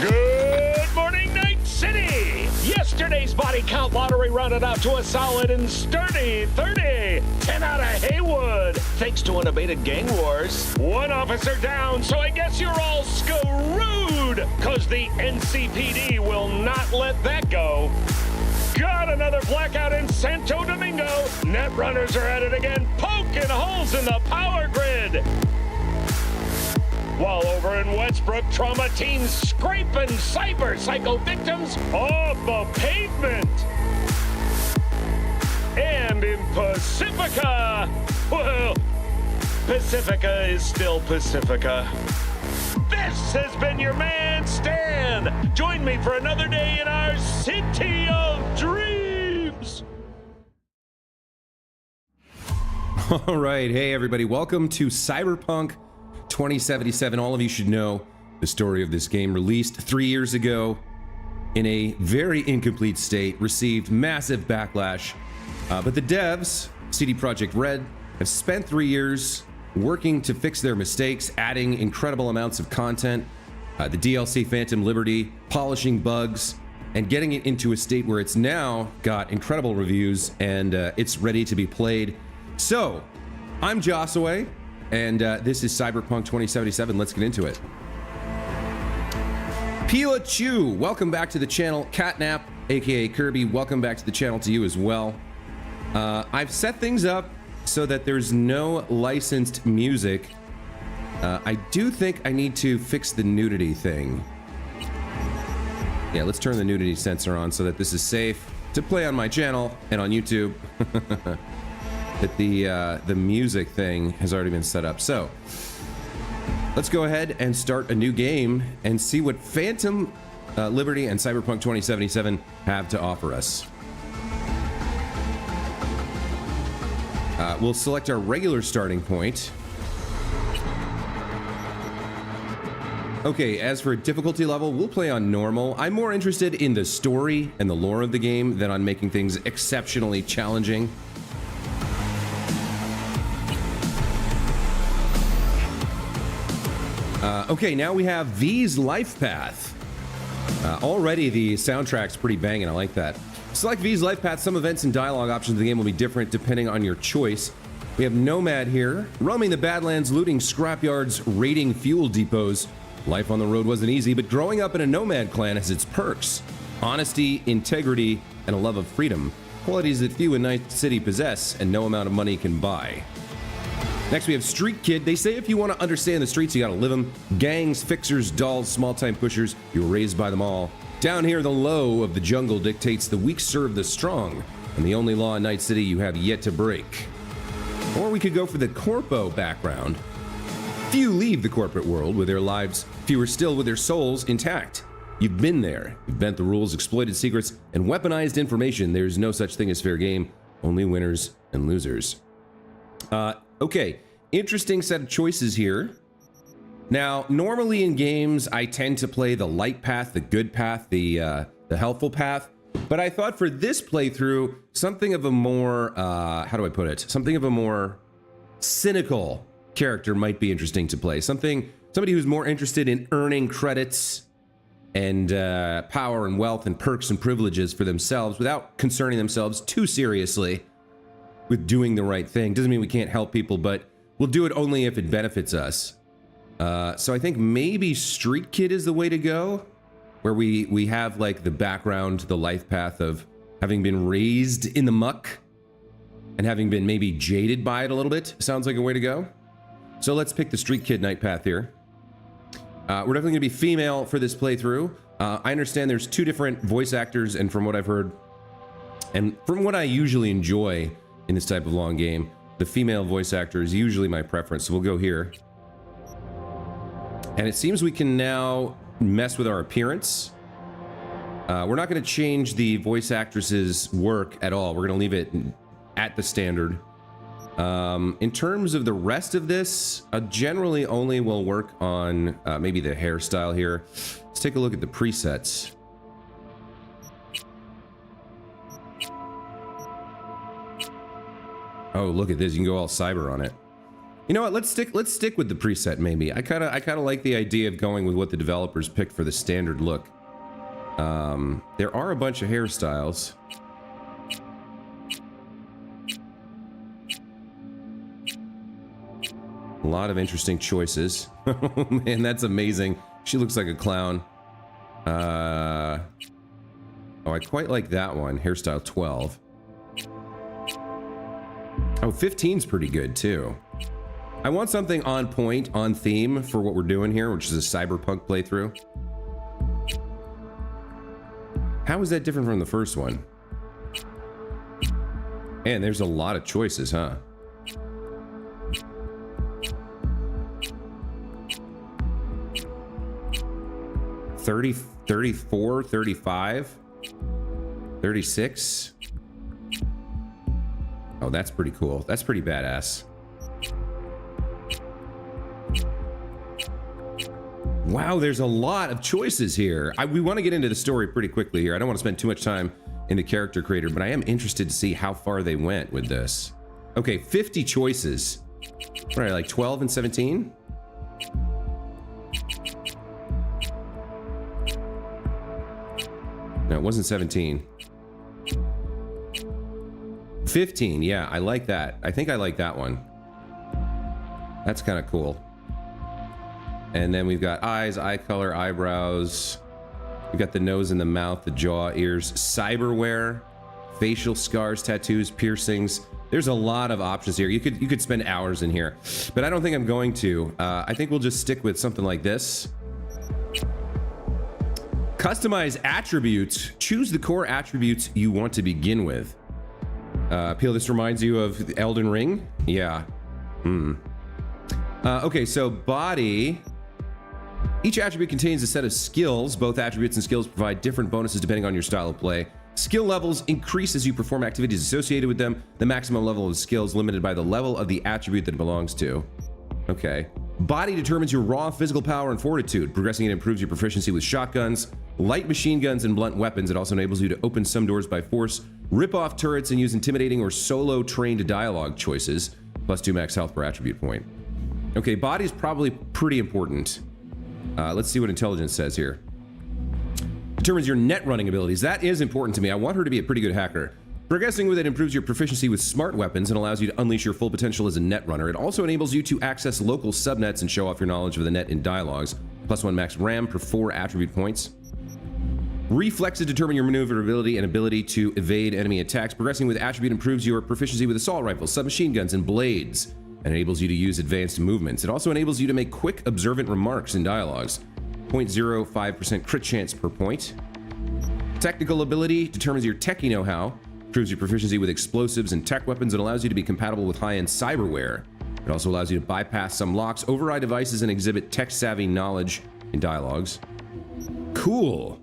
Good morning, Night City! Yesterday's body count lottery rounded out to a solid and sturdy 30. 10 out of Haywood, thanks to unabated gang wars. One officer down, so I guess you're all screwed, cause the NCPD will not let that go. Got another blackout in Santo Domingo. Netrunners are at it again, poking holes in the power grid. While over in Westbrook, trauma teams scraping cyber psycho victims off the pavement. And in Pacifica, well, Pacifica is still Pacifica. This has been your man, Stan. Join me for another day in our city of dreams. All right. Hey, everybody. Welcome to Cyberpunk 2077. All of you should know the story of this game, released 3 years ago in a very incomplete state, received massive backlash. But the devs, CD Projekt Red, have spent 3 years working to fix their mistakes, adding incredible amounts of content, the DLC Phantom Liberty, polishing bugs, and getting it into a state where it's now got incredible reviews and it's ready to be played. So, I'm Jossaway, and this is Cyberpunk 2077. Let's get into it. Pikachu, welcome back to the channel. Catnap, aka Kirby, welcome back to the channel to you as well. I've set things up so that there's no licensed music. I do think I need to fix the nudity thing. Yeah, let's turn the nudity sensor on so that this is safe to play on my channel and on YouTube. That the music thing has already been set up. So let's go ahead and start a new game and see what Phantom Liberty and Cyberpunk 2077 have to offer us. We'll select our regular starting point. Okay, as for difficulty level, we'll play on normal. I'm more interested in the story and the lore of the game than on making things exceptionally challenging. Okay, now we have V's Life Path. Already the soundtrack's pretty banging, I like that. Select V's Life Path. Some events and dialogue options of the game will be different depending on your choice. We have Nomad here, roaming the Badlands, looting scrapyards, raiding fuel depots. Life on the road wasn't easy, but growing up in a nomad clan has its perks. Honesty, integrity, and a love of freedom. Qualities that few in Night City possess and no amount of money can buy. Next, we have Street Kid. They say if you want to understand the streets, you gotta live them. Gangs, fixers, dolls, small-time pushers, you were raised by them all. Down here, the low of the jungle dictates the weak serve the strong, and the only law in Night City you have yet to break. Or we could go for the corpo background. Few leave the corporate world with their lives, fewer still with their souls intact. You've been there. You've bent the rules, exploited secrets, and weaponized information. There's no such thing as fair game, only winners and losers. Okay, interesting set of choices here. Now, normally in games, I tend to play the light path, the good path, the helpful path. But I thought for this playthrough, something of a more, how do I put it? Something of a more cynical character might be interesting to play. Somebody who's more interested in earning credits and power and wealth and perks and privileges for themselves without concerning themselves too seriously with doing the right thing. Doesn't mean we can't help people, but we'll do it only if it benefits us. So I think maybe Street Kid is the way to go, where we have like the background, the life path of having been raised in the muck and having been maybe jaded by it a little bit. Sounds like a way to go. So let's pick the Street Kid night path here. We're definitely gonna be female for this playthrough. I understand there's 2 different voice actors, and from what I've heard, and from what I usually enjoy in this type of long game, the female voice actor is usually my preference, so we'll go here. And it seems we can now mess with our appearance. We're not going to change the voice actress's work at all. We're going to leave it at the standard. In terms of the rest of this, generally only will work on maybe the hairstyle here. Let's take a look at the presets. Oh, look at this. You can go all cyber on it. You know what? Let's stick with the preset maybe. I kind of like the idea of going with what the developers picked for the standard look. There are a bunch of hairstyles. A lot of interesting choices. Oh man, that's amazing. She looks like a clown. Oh, I quite like that one. Hairstyle 12. Oh, 15's pretty good too. I want something on point, on theme for what we're doing here, which is a Cyberpunk playthrough. How is that different from the first one? Man, there's a lot of choices, huh? $30, $34, $35, $36. Oh, that's pretty cool. That's pretty badass. Wow, there's a lot of choices here. We want to get into the story pretty quickly here. I don't want to spend too much time in the character creator, but I am interested to see how far they went with this. Okay, 50 choices. What are they, like 12 and 17? No, it wasn't 17. 15, yeah, I like that. I think I like that one. That's kind of cool. And then we've got eyes, eye color, eyebrows. We've got the nose and the mouth, the jaw, ears, cyberware, facial scars, tattoos, piercings. There's a lot of options here. You could spend hours in here, but I don't think I'm going to. I think we'll just stick with something like this. Customize attributes. Choose the core attributes you want to begin with. Peel, this reminds you of Elden Ring? Yeah. Okay, so body. Each attribute contains a set of skills. Both attributes and skills provide different bonuses depending on your style of play. Skill levels increase as you perform activities associated with them. The maximum level of skill is limited by the level of the attribute that it belongs to. Okay. Body determines your raw physical power and fortitude. Progressing it improves your proficiency with shotguns, light machine guns, and blunt weapons. It also enables you to open some doors by force, rip off turrets, and use intimidating or solo trained dialogue choices. Plus 2 max health per attribute point. Okay, body is probably pretty important. Let's see what intelligence says here. Determines your net running abilities. That is important to me. I want her to be a pretty good hacker. Progressing with it improves your proficiency with smart weapons and allows you to unleash your full potential as a net runner. It also enables you to access local subnets and show off your knowledge of the net in dialogues. Plus 1 max RAM per 4 attribute points. Reflexes determine your maneuverability and ability to evade enemy attacks. Progressing with attribute improves your proficiency with assault rifles, submachine guns, and blades, and enables you to use advanced movements. It also enables you to make quick, observant remarks in dialogues. 0.05% crit chance per point. Technical ability determines your techie know-how, improves your proficiency with explosives and tech weapons, and allows you to be compatible with high-end cyberware. It also allows you to bypass some locks, override devices, and exhibit tech-savvy knowledge in dialogues. Cool.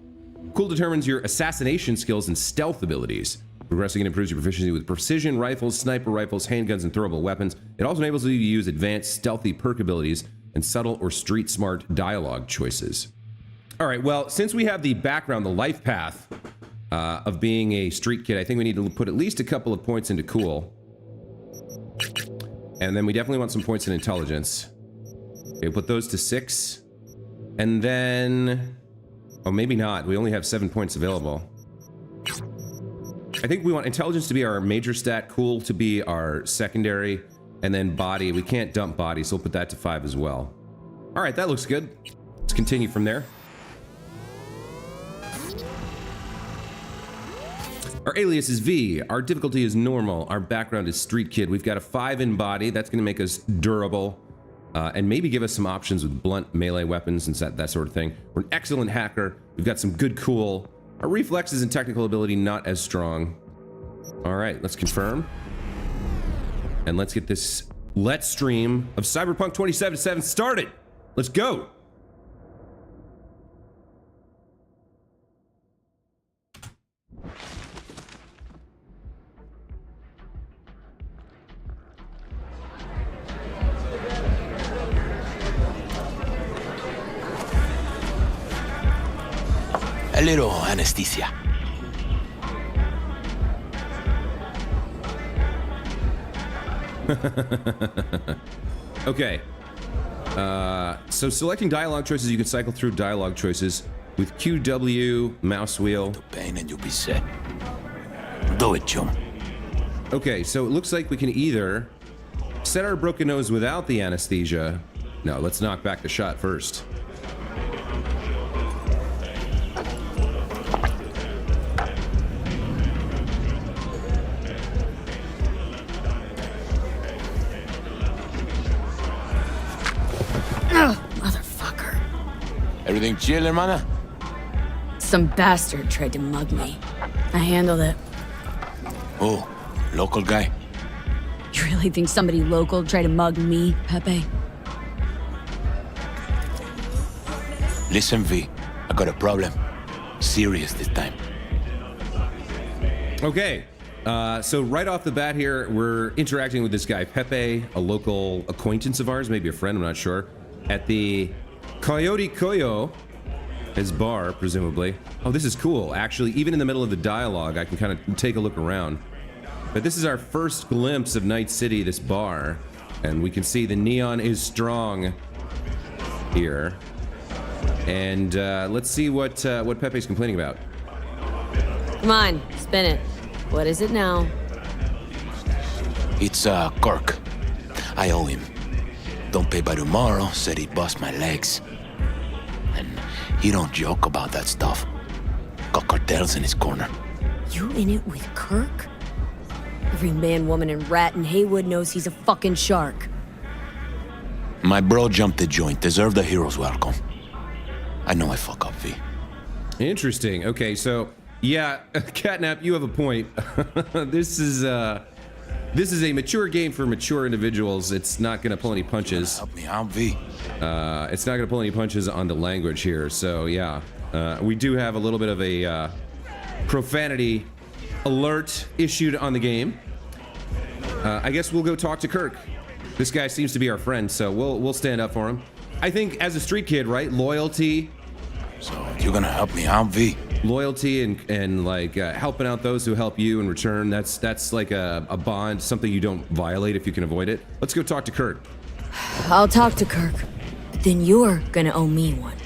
Cool determines your assassination skills and stealth abilities. Progressing it improves your proficiency with precision rifles, sniper rifles, handguns, and throwable weapons. It also enables you to use advanced stealthy perk abilities and subtle or street smart dialogue choices. All right, well, since we have the background, the life path of being a street kid, I think we need to put at least a couple of points into cool. And then we definitely want some points in intelligence. Okay, put those to 6. And then, oh, maybe not. We only have 7 points available. I think we want intelligence to be our major stat, cool to be our secondary, and then body. We can't dump body, so we'll put that to 5 as well. All right, that looks good. Let's continue from there. Our alias is V. Our difficulty is normal. Our background is street kid. We've got a 5 in body. That's going to make us durable. And maybe give us some options with blunt melee weapons and that sort of thing. We're an excellent hacker. We've got some good cool. Our reflexes and technical ability not as strong. All right, let's confirm. And let's get this Let's Stream of Cyberpunk 2077 started. Let's go. A little anesthesia. Okay. So selecting dialogue choices, you can cycle through dialogue choices with QW, mouse wheel. Pain and you'll be set. Do it, chum. Okay, so it looks like we can either set our broken nose without the anesthesia. No, let's knock back the shot first. Motherfucker. Everything chill, hermana? Some bastard tried to mug me. I handled it. Oh, local guy. You really think somebody local tried to mug me, Pepe? Listen, V. I got a problem. Serious this time. Okay, so right off the bat here, we're interacting with this guy, Pepe, a local acquaintance of ours, maybe a friend, I'm not sure, at the Coyote Coyo, his bar, presumably. Oh, this is cool. Actually, even in the middle of the dialogue, I can kind of take a look around. But this is our first glimpse of Night City, this bar. And we can see the neon is strong here. And let's see what Pepe's complaining about. Come on, spin it. What is it now? It's, Kirk. I owe him. Don't pay by tomorrow, said he'd bust my legs. And he don't joke about that stuff. Got cartels in his corner. You in it with Kirk? Every man, woman, and rat in Haywood knows he's a fucking shark. My bro jumped the joint. Deserved a hero's welcome. I know I fuck up, V. Interesting. Okay, so yeah, Catnap, you have a point. This is a mature game for mature individuals. It's not going to pull any punches. Help me out, V. It's not going to pull any punches on the language here. So yeah, we do have a little bit of a profanity alert issued on the game. I guess we'll go talk to Kirk. This guy seems to be our friend, so we'll stand up for him. I think as a street kid, right? Loyalty. So you're gonna help me out, V? Loyalty and like helping out those who help you in return. That's like a bond, something you don't violate if you can avoid it. Let's go talk to Kirk. I'll talk to Kirk, but then you're gonna owe me one.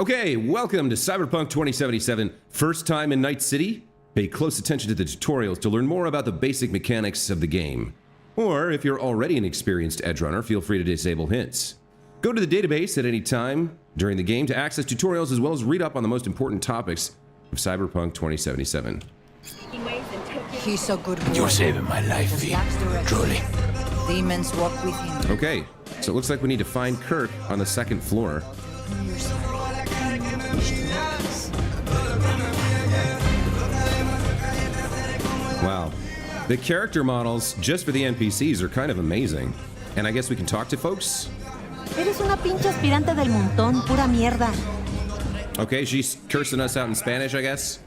Okay, welcome to Cyberpunk 2077. First time in Night City? Pay close attention to the tutorials to learn more about the basic mechanics of the game. Or if you're already an experienced edgerunner, feel free to disable hints. Go to the database at any time during the game to access tutorials as well as read up on the most important topics of Cyberpunk 2077. He's a good boy. You're saving my life, V. Truly. Demons walk with him. Okay, so it looks like we need to find Kirk on the second floor. Wow. The character models, just for the NPCs, are kind of amazing. And I guess we can talk to folks? Eres una pinche aspirante del montón, pura mierda. Okay, she's cursing us out in Spanish, I guess.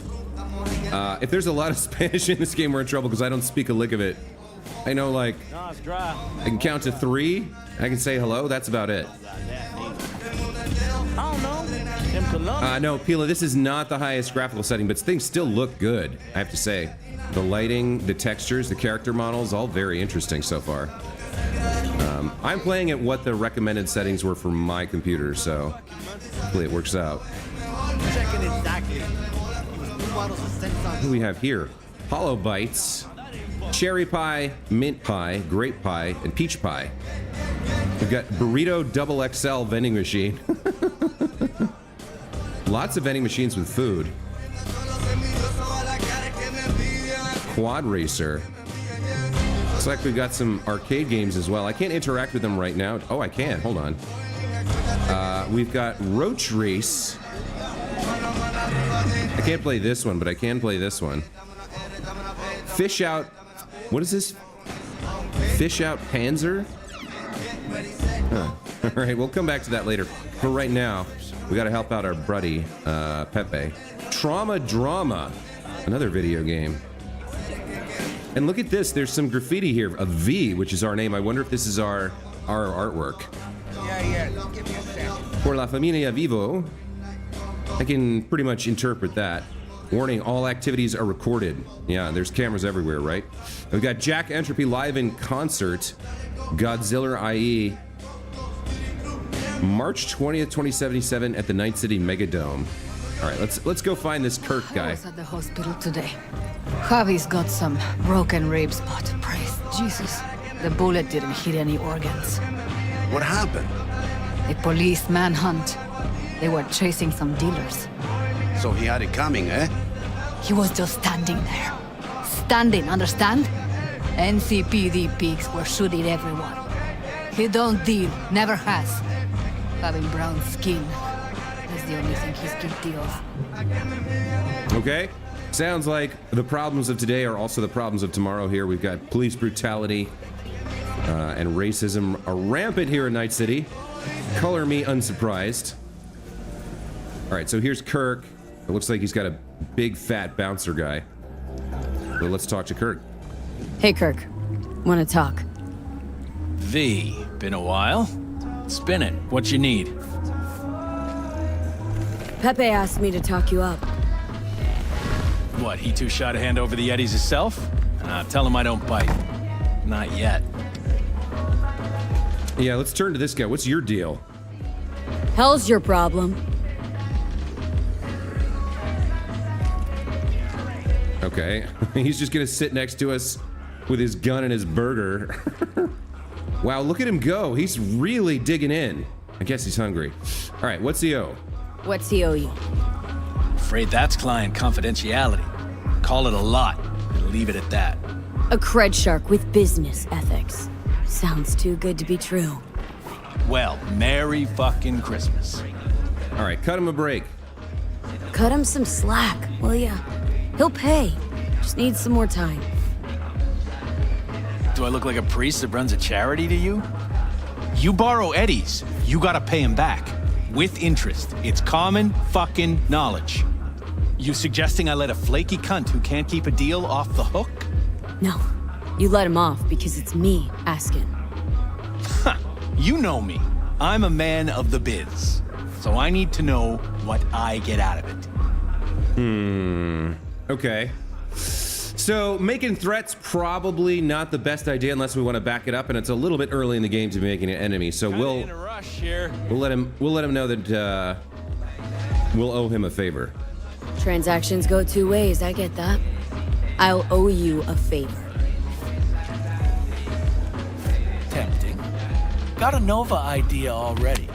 If there's a lot of Spanish in this game, we're in trouble because I don't speak a lick of it. I know, like, I can count to 3. I can say hello. That's about it. No, Pila, this is not the highest graphical setting, but things still look good, I have to say. The lighting, the textures, the character models, all very interesting so far. I'm playing at what the recommended settings were for my computer, so hopefully it works out. What do we have here? Hollow Bites, cherry pie, mint pie, grape pie, and peach pie. We've got burrito double XL vending machine. Lots of vending machines with food. Quad racer. Looks like we've got some arcade games as well. I can't interact with them right now. Oh, I can. Hold on. We've got Roach Race. I can't play this one, but I can play this one. Fish Out. What is this? Fish Out Panzer? Huh. All right, we'll come back to that later. For right now, we got to help out our buddy, Pepe. Trauma Drama. Another video game. And look at this, there's some graffiti here, a V, which is our name. I wonder if this is our artwork. Give me a second. Por la familia vivo. I can pretty much interpret that. Warning, all activities are recorded. Yeah, there's cameras everywhere, right? We've got Jack Entropy live in concert. Godzilla IE. March 20th, 2077 at the Night City Megadome. All right, let's go find this Kirk guy. I was at the hospital today. Javi's got some broken ribs, but praise Jesus, the bullet didn't hit any organs. What happened? A police manhunt. They were chasing some dealers. So he had it coming, eh? He was just standing there. Standing, understand? NCPD pigs were shooting everyone. He don't deal, never has. Having brown skin. That's the only thing he's guilty of. Okay. Sounds like the problems of today are also the problems of tomorrow here. We've got police brutality and racism are rampant here in Night City. Color me unsurprised. All right, so here's Kirk. It looks like he's got a big fat bouncer guy. So let's talk to Kirk. Hey, Kirk. Want to talk? V, been a while? Spin it. What you need? Pepe asked me to talk you up. What, he too shy to hand over the Yetis himself? Tell him I don't bite. Not yet. Yeah, let's turn to this guy. What's your deal? Hell's your problem. Okay. He's just gonna sit next to us with his gun and his burger. Wow, look at him go. He's really digging in. I guess he's hungry. All right, what's he owe? What's he owe you? Afraid that's client confidentiality. Call it a lot and leave it at that. A cred shark with business ethics. Sounds too good to be true. Well, Merry fucking Christmas. All right, cut him a break. Cut him some slack, will ya? He'll pay. Just needs some more time. Do I look like a priest that runs a charity to you? You borrow Eddie's, you gotta pay him back. With interest. It's common fucking knowledge. You suggesting I let a flaky cunt who can't keep a deal off the hook? No, you let him off because it's me asking. Ha! You know me. I'm a man of the biz. So I need to know what I get out of it. Okay. So making threats probably not the best idea unless we want to back it up, and it's a little bit early in the game to be making an enemy. So we'll in a rush here. let him know that we'll owe him a favor. Transactions go two ways, I get that. I'll owe you a favor. Tempting. Got a Nova idea already.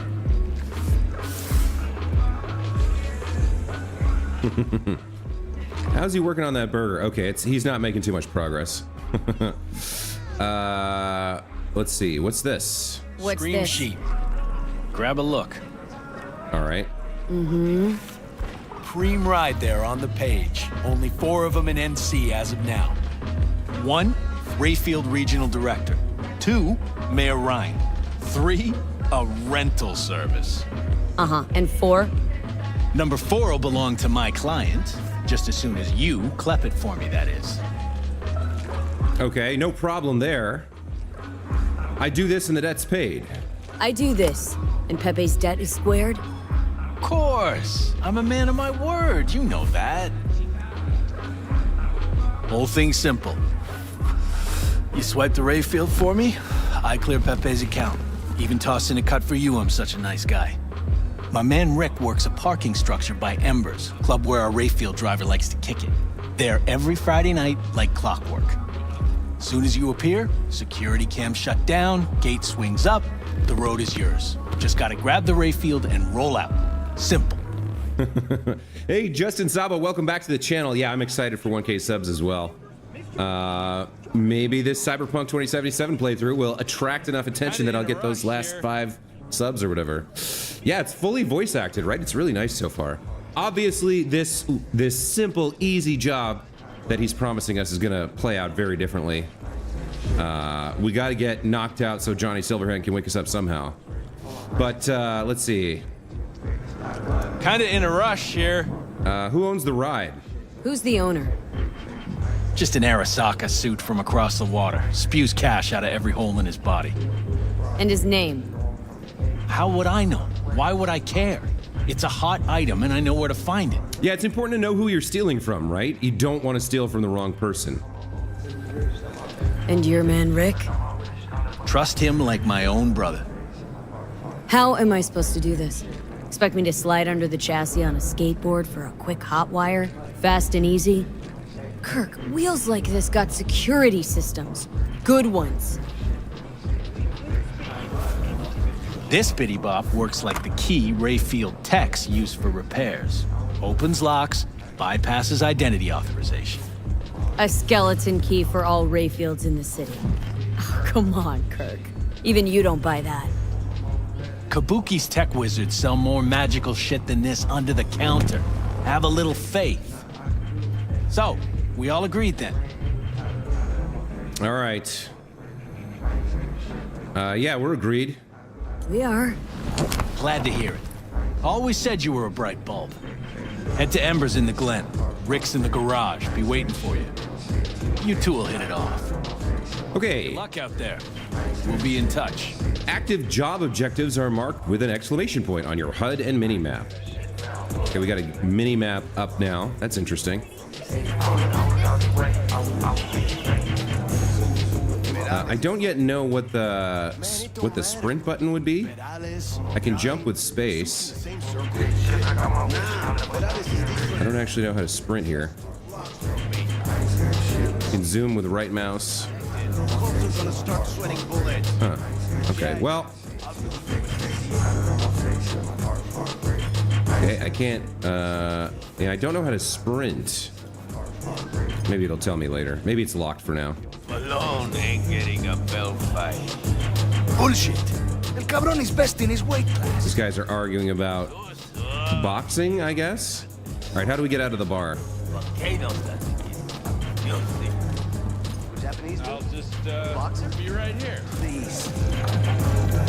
How's he working on that burger? Okay, he's not making too much progress. Let's see. What's this? What's Scream this? sheet. Grab a look. All right. Cream ride there on the page. Only 4 of them in NC as of now. 1, Rayfield Regional Director. 2, Mayor Ryan. 3, a rental service. And 4? Number 4 will belong to my client, just as soon as you clep it for me, that is. Okay, no problem there. I do this and the debt's paid. I do this, and Pepe's debt is squared? Of course. I'm a man of my word. You know that. Whole thing's simple. You swipe the Rayfield for me, I clear Pepe's account. Even toss in a cut for you, I'm such a nice guy. My man Rick works a parking structure by Embers, club where our Rayfield driver likes to kick it. There every Friday night, like clockwork. Soon as you appear, security cam shut down, gate swings up, the road is yours. Just gotta grab the Rayfield and roll out. Simple. Hey, Justin Sabo, welcome back to the channel. Yeah, I'm excited for 1K subs as well. Maybe this Cyberpunk 2077 playthrough will attract enough attention that I'll get those last 5 subs or whatever. Yeah, it's fully voice acted, right? It's really nice so far. Obviously, this simple, easy job that he's promising us is gonna play out very differently. We gotta get knocked out so Johnny Silverhand can wake us up somehow. But let's see. Kinda in a rush here. Who owns the ride? Who's the owner? Just an Arasaka suit from across the water. Spews cash out of every hole in his body. And his name? How would I know? Why would I care? It's a hot item, and I know where to find it. Yeah, it's important to know who you're stealing from, right? You don't want to steal from the wrong person. And your man, Rick? Trust him like my own brother. How am I supposed to do this? Expect me to slide under the chassis on a skateboard for a quick hot wire? Fast and easy? Kirk, wheels like this got security systems. Good ones. This bitty bop works like the key Rayfield techs use for repairs. Opens locks, bypasses identity authorization. A skeleton key for all Rayfields in the city. Oh, come on, Kirk. Even you don't buy that. Kabuki's tech wizards sell more magical shit than this under the counter. Have a little faith. So, we all agreed then. All right. Yeah, we're agreed. We are. Glad to hear it. Always said you were a bright bulb. Head to Ember's in the Glen. Rick's in the garage. Be waiting for you. You two will hit it off. Okay. Good luck out there. We'll be in touch. Active job objectives are marked with an exclamation point on your HUD and minimap. Okay, we got a mini-map up now. That's interesting. I don't yet know what the sprint button would be. I can jump with space. I don't actually know how to sprint here. You can zoom with the right mouse. Huh. Okay, well. Okay, I can't, yeah, I don't know how to sprint. Maybe it'll tell me later. Maybe it's locked for now. Malone ain't getting a belt fight. Bullshit. El cabrón is best in his weight class. These guys are arguing about boxing, I guess. All right, how do we get out of the bar? I'll just be right here. Please.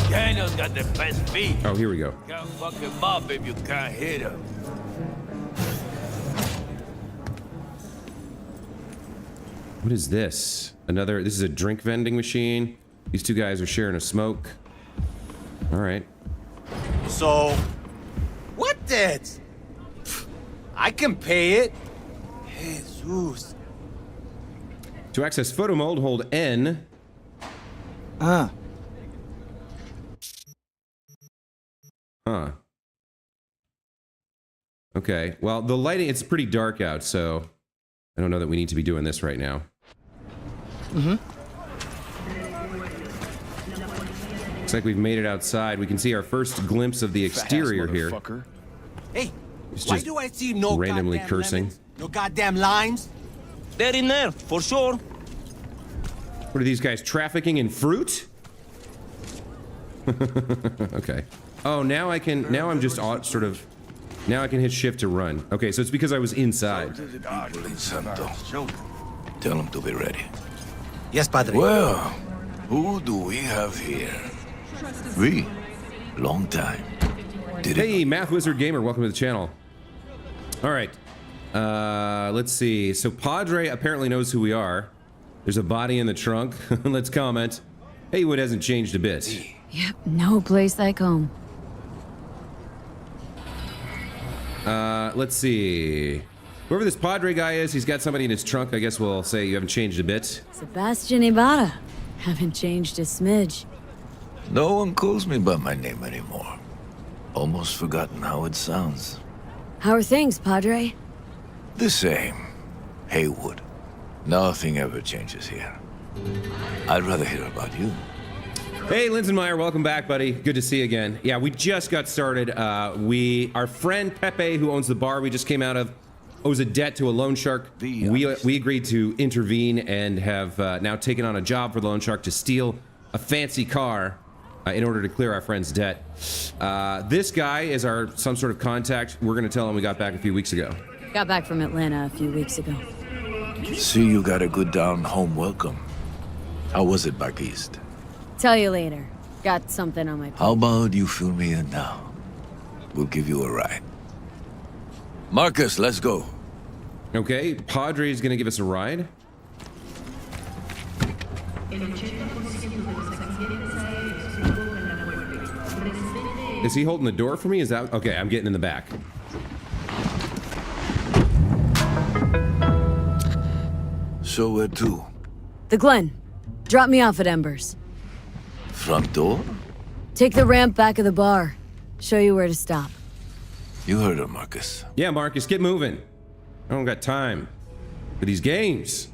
Daniel's got the best feet. Oh, here we go. Can't fuck him up if you can't hit him. What is this? This is a drink vending machine. These two guys are sharing a smoke. All right. So, what that? I can pay it. Jesus. To access photo mode, hold N. Ah. Huh. Okay. Well, the lighting, it's pretty dark out, so I don't know that we need to be doing this right now. Mm-hmm. Looks like we've made it outside. We can see our first glimpse of the exterior here. Hey, It's why just do I see no randomly goddamn cursing. lemons, no goddamn limes? They're in there, for sure. What are these guys, trafficking in fruit? Okay. Oh, now I can, now I'm just sort of, now I can hit shift to run. Okay, so it's because I was inside. Tell him to be ready. Yes, Padre. Well, who do we have here? V. Long time. Hey, Math Wizard Gamer, welcome to the channel. All right. Let's see. So Padre apparently knows who we are. There's a body in the trunk. Let's comment. Haywood hasn't changed a bit. Yep, no place like home. Let's see. Whoever this Padre guy is, he's got somebody in his trunk. I guess we'll say you haven't changed a bit. Sebastian Ibarra. Haven't changed a smidge. No one calls me by my name anymore. Almost forgotten how it sounds. How are things, Padre? The same. Haywood. Nothing ever changes here. I'd rather hear about you. Hey, Linsenmeyer, welcome back, buddy. Good to see you again. Yeah, we just got started. Our friend Pepe, who owns the bar we just came out of, owes a debt to a loan shark. We agreed to intervene and have now taken on a job for the loan shark to steal a fancy car in order to clear our friend's debt. This guy is some sort of contact. We're going to tell him we got back a few weeks ago. Got back from Atlanta a few weeks ago. See, you got a good down-home welcome. How was it back east? Tell you later. Got something on my plate. How about you fill me in now? We'll give you a ride. Marcus, let's go. Okay, Padre's gonna give us a ride. Is he holding the door for me? Is that okay? I'm getting in the back. So where to? The Glen. Drop me off at Embers. Front door? Take the ramp back of the bar. Show you where to stop. You heard her, Marcus. Yeah, Marcus, get moving. I don't got time for these games.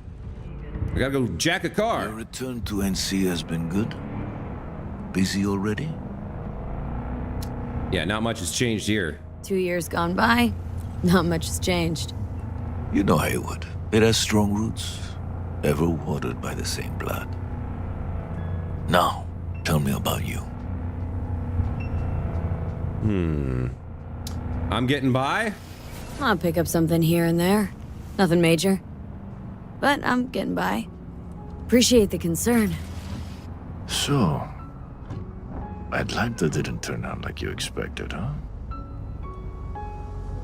I gotta go jack a car. Your return to NC has been good? Busy already? Yeah, not much has changed here. 2 years gone by, not much has changed. You know Haywood. It has strong roots, ever watered by the same blood. Now, tell me about you. I'm getting by. I'll pick up something here and there. Nothing major. But I'm getting by. Appreciate the concern. So, Atlanta didn't turn out like you expected, huh?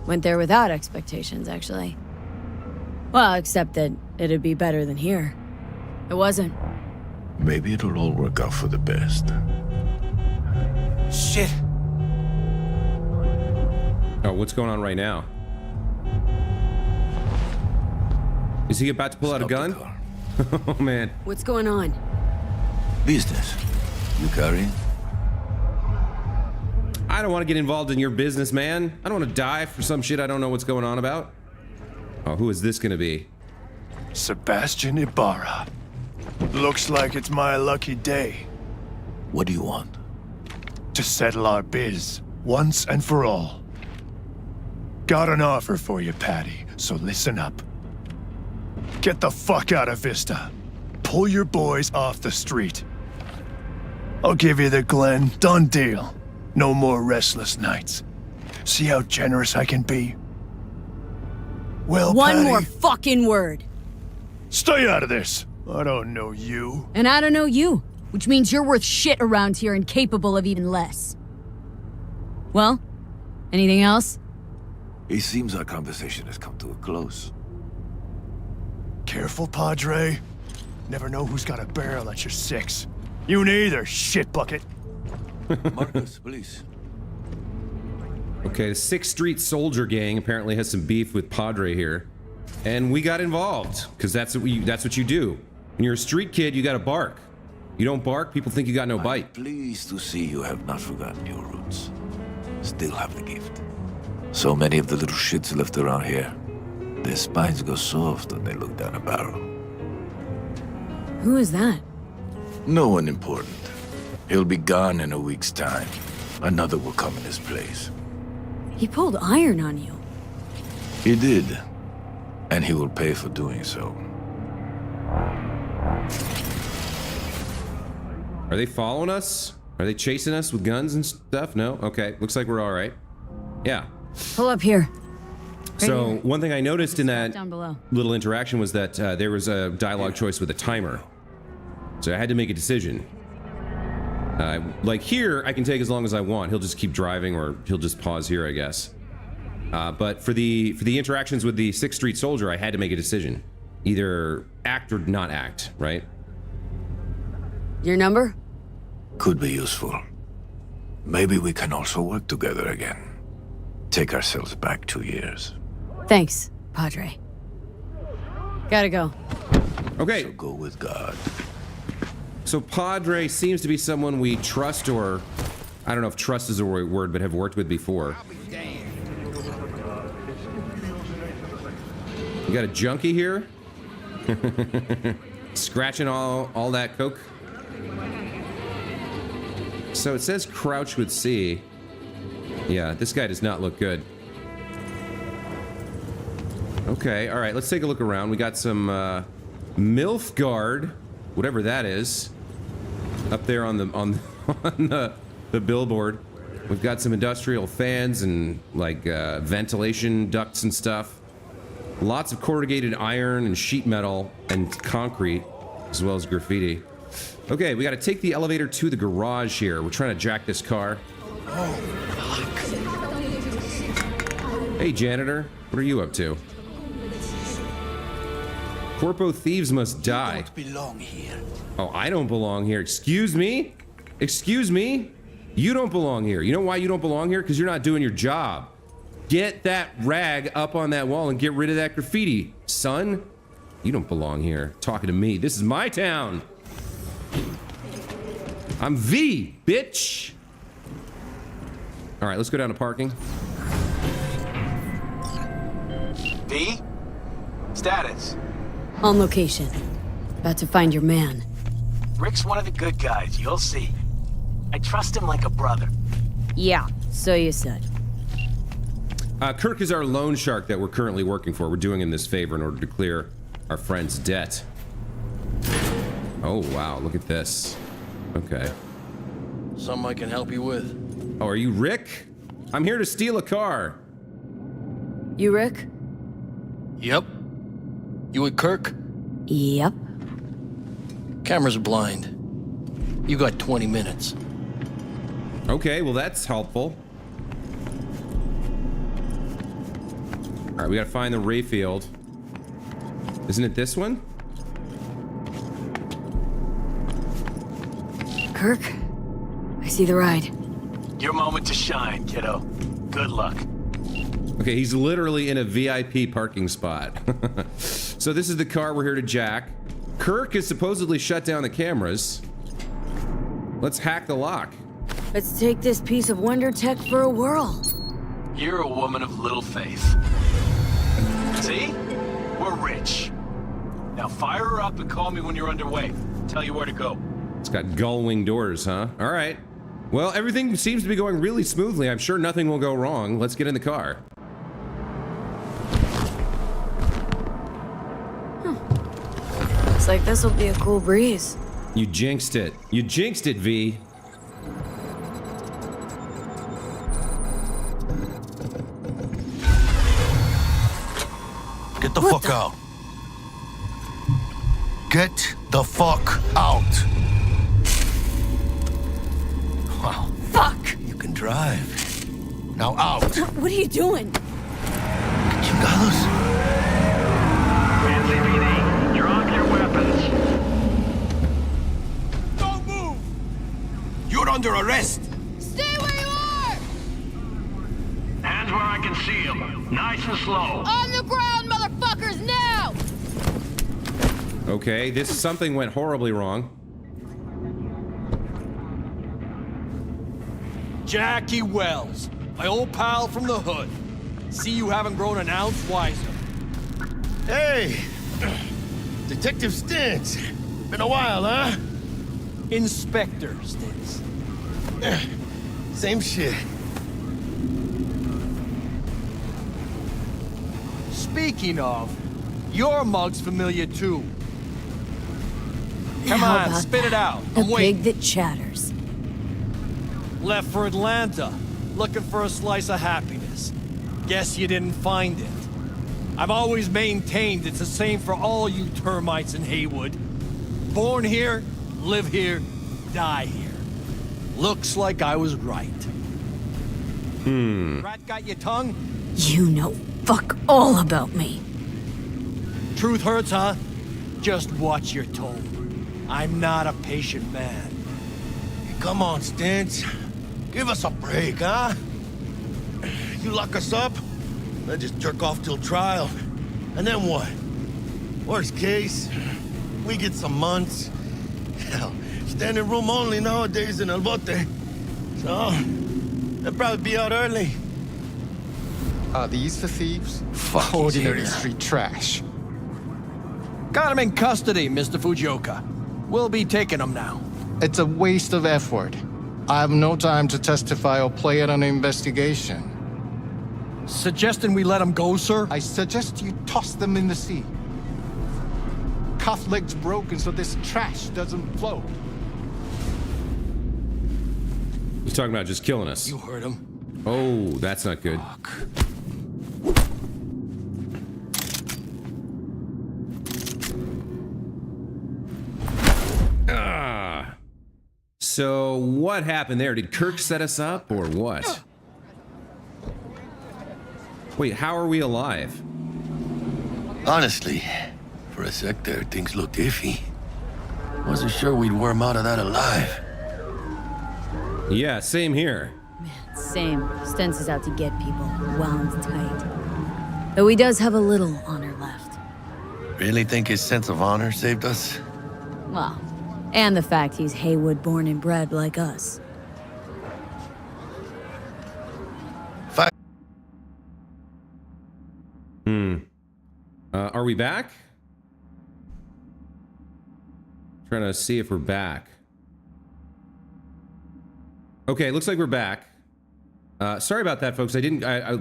Went there without expectations, actually. Well, except that it'd be better than here. It wasn't. Maybe it'll all work out for the best. Shit. Oh, what's going on right now? Is he about to pull out a gun? Oh, man. What's going on? Business. You carrying? I don't want to get involved in your business, man. I don't want to die for some shit I don't know what's going on about. Oh, who is this gonna be? Sebastian Ibarra. Looks like it's my lucky day. What do you want? To settle our biz, once and for all. Got an offer for you, Patty, so listen up. Get the fuck out of Vista. Pull your boys off the street. I'll give you the Glen, done deal. No more restless nights. See how generous I can be? Well, One Patty, more fucking word. stay out of this. I don't know you. And I don't know you, which means you're worth shit around here and capable of even less. Well, anything else? It seems our conversation has come to a close. Careful, Padre. Never know who's got a barrel at your six. You neither, shit bucket. Marcus, please. Okay, the 6th Street Soldier Gang apparently has some beef with Padre here. And we got involved, because that's what you do. When you're a street kid, you gotta bark. You don't bark, people think you got no bite. I'm pleased to see you have not forgotten your roots. Still have the gift. So many of the little shits left around here. Their spines go soft when they look down a barrel. Who is that? No one important. He'll be gone in a week's time. Another will come in his place. He pulled iron on you. He did. And he will pay for doing so. Are they following us? Are they chasing us with guns and stuff? No? Okay, looks like we're all right. Yeah. Pull up here. So one thing I noticed in that Down below. little interaction was that there was a dialogue choice with a timer. So I had to make a decision. Like here, I can take as long as I want. He'll just keep driving, or he'll just pause here, I guess. But for the interactions with the 6th Street Soldier, I had to make a decision. Either act or not act, right? Your number? Could be useful. Maybe we can also work together again. Take ourselves back 2 years. Thanks, Padre. Gotta go. Okay. So go with God. So Padre seems to be someone we trust, or I don't know if trust is a word, but have worked with before. You got a junkie here? Scratching all that coke? So it says crouch with C. Yeah, this guy does not look good. Okay, all right, let's take a look around. We got some MILF guard, whatever that is, up there on the billboard. We've got some industrial fans and like ventilation ducts and stuff. Lots of corrugated iron and sheet metal and concrete, as well as graffiti. Okay, we got to take the elevator to the garage here. We're trying to jack this car. Oh, fuck. Hey, janitor, what are you up to? Corpo thieves must die. You don't belong here. Oh, I don't belong here. Excuse me? Excuse me? You don't belong here. You know why you don't belong here? Because you're not doing your job. Get that rag up on that wall and get rid of that graffiti, son. You don't belong here. Talking to me. This is my town. I'm V, bitch. All right, let's go down to parking. V? Status? On location. About to find your man. Rick's one of the good guys, you'll see. I trust him like a brother. Yeah, so you said. Kirk is our loan shark that we're currently working for. We're doing him this favor in order to clear our friend's debt. Oh, wow, look at this. Okay. Something I can help you with. Oh, are you Rick? I'm here to steal a car. You, Rick? Yep. You with Kirk? Yep. Cameras are blind. You got 20 minutes. Okay, well that's helpful. All right, we gotta find the Rayfield. Isn't it this one? Kirk, I see the ride. Your moment to shine, kiddo. Good luck. Okay, he's literally in a VIP parking spot. So this is the car we're here to jack. Kirk has supposedly shut down the cameras. Let's hack the lock. Let's take this piece of wonder tech for a whirl. You're a woman of little faith. See? We're rich. Now fire her up and call me when you're underway. Tell you where to go. It's got gull-wing doors, huh? All right. Well, everything seems to be going really smoothly. I'm sure nothing will go wrong. Let's get in the car. Looks like this will be a cool breeze. You jinxed it. You jinxed it, V. Get the fuck out. Get the fuck out. Wow. Fuck! You can drive. Now out. What are you doing? Chingados. NCPD, drop your weapons. Don't move! You're under arrest. Stay where you are! Hands where I can see them. Nice and slow. On the ground, motherfuckers, now! Okay, something went horribly wrong. Jackie Wells, my old pal from the hood. See you haven't grown an ounce wiser. Hey! Detective Stintz. Been a while, huh? Inspector Stintz. Same shit. Speaking of, your mug's familiar too. Come How on, about spit it out. A I'm waiting. pig that chatters. Left for Atlanta, looking for a slice of happiness. Guess you didn't find it. I've always maintained it's the same for all you termites in Haywood. Born here, live here, die here. Looks like I was right. Rat got your tongue? You know fuck all about me. Truth hurts, huh? Just watch your tone. I'm not a patient man. Come on, Stintz. Give us a break, huh? You lock us up, then just jerk off till trial. And then what? Worst case, we get some months. Hell, standing room only nowadays in El Bote. So, they'll probably be out early. Are these the thieves? Fuck, Ordinary street trash. Got him in custody, Mr. Fujioka. We'll be taking him now. It's a waste of effort. I have no time to testify or play in an investigation. Suggesting we let him go, sir? I suggest you toss them in the sea. Cuff legs broken so this trash doesn't float. He's talking about just killing us. You heard him. Oh, that's not good. Fuck. So what happened there? Did Kirk set us up or what? Wait, how are we alive? Honestly, for a sec there, things looked iffy. Wasn't sure we'd worm out of that alive. Yeah, same here. Man, same. Stents is out to get people, wound tight. Though he does have a little honor left. Really think his sense of honor saved us? Well, and the fact he's Haywood born and bred like us. Are we back? Trying to see if we're back. Okay, looks like we're back. Sorry about that, folks.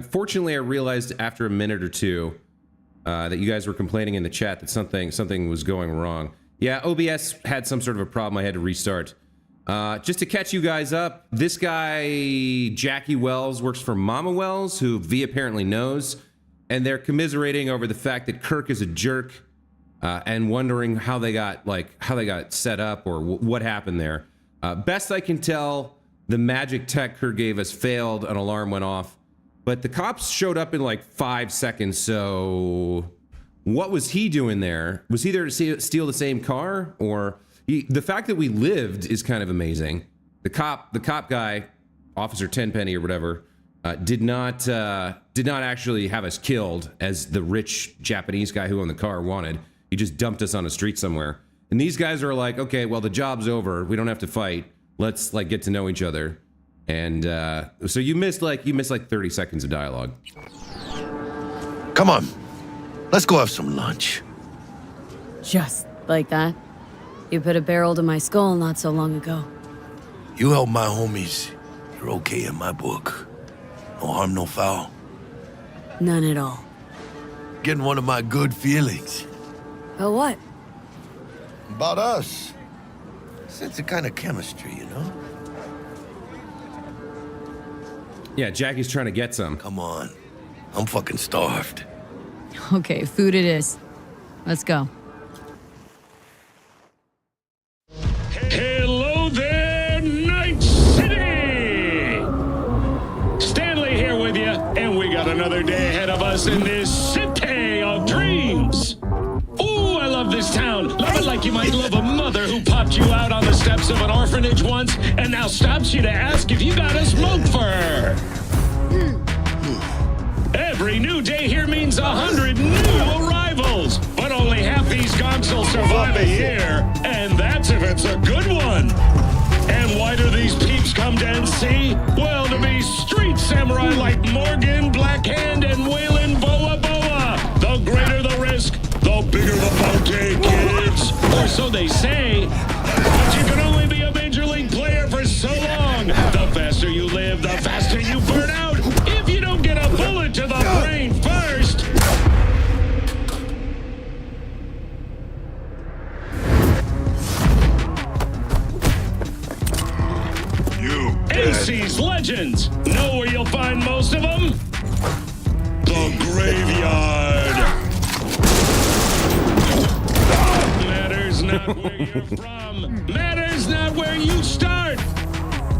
Fortunately, I realized after a minute or two that you guys were complaining in the chat that something was going wrong. Yeah, OBS had some sort of a problem. I had to restart. Just to catch you guys up, this guy, Jackie Wells, works for Mama Wells, who V apparently knows. And they're commiserating over the fact that Kirk is a jerk, and wondering how they got set up or what happened there. Best I can tell, the magic tech Kirk gave us failed. An alarm went off, but the cops showed up in like 5 seconds. So, what was he doing there? Was he there to steal the same car, or the fact that we lived is kind of amazing. The cop guy, Officer Tenpenny or whatever. Did not actually have us killed as the rich Japanese guy who owned the car wanted. He just dumped us on a street somewhere. And these guys are like, okay, well, the job's over. We don't have to fight. Let's like get to know each other. And so you missed like 30 seconds of dialogue. Come on, let's go have some lunch. Just like that? You put a barrel to my skull not so long ago. You help my homies, you're okay in my book. No harm, no foul. None at all. Getting one of my good feelings. But what? About us. Sense a kind of chemistry, you know? Yeah, Jackie's trying to get some. Come on. I'm fucking starved. Okay, food it is. Let's go. Hello there, Night City! Stanley here with you, and we got another day ahead of us in this city of dreams. Ooh, I love this town. Love it like you might love a mother who popped you out on the steps of an orphanage once and now stops you to ask if you got a smoke for her. Every new day here means 100 new arrivals, but only half these gonks will survive a year, and that's if it's a good one. And why do these peeps come to NC? Well, to be street samurai like Morgan, Blackhand, and Waylon Boa Boa. The greater the risk, the bigger the bounty, kids. Or so they say. But you can only be a major league player for so long. The faster you live, the faster you burn out. If you don't get a bullet to the brain first. AC's Legends. Know where you'll find most of them? The graveyard. Matters not where you're from. Matters not where you start.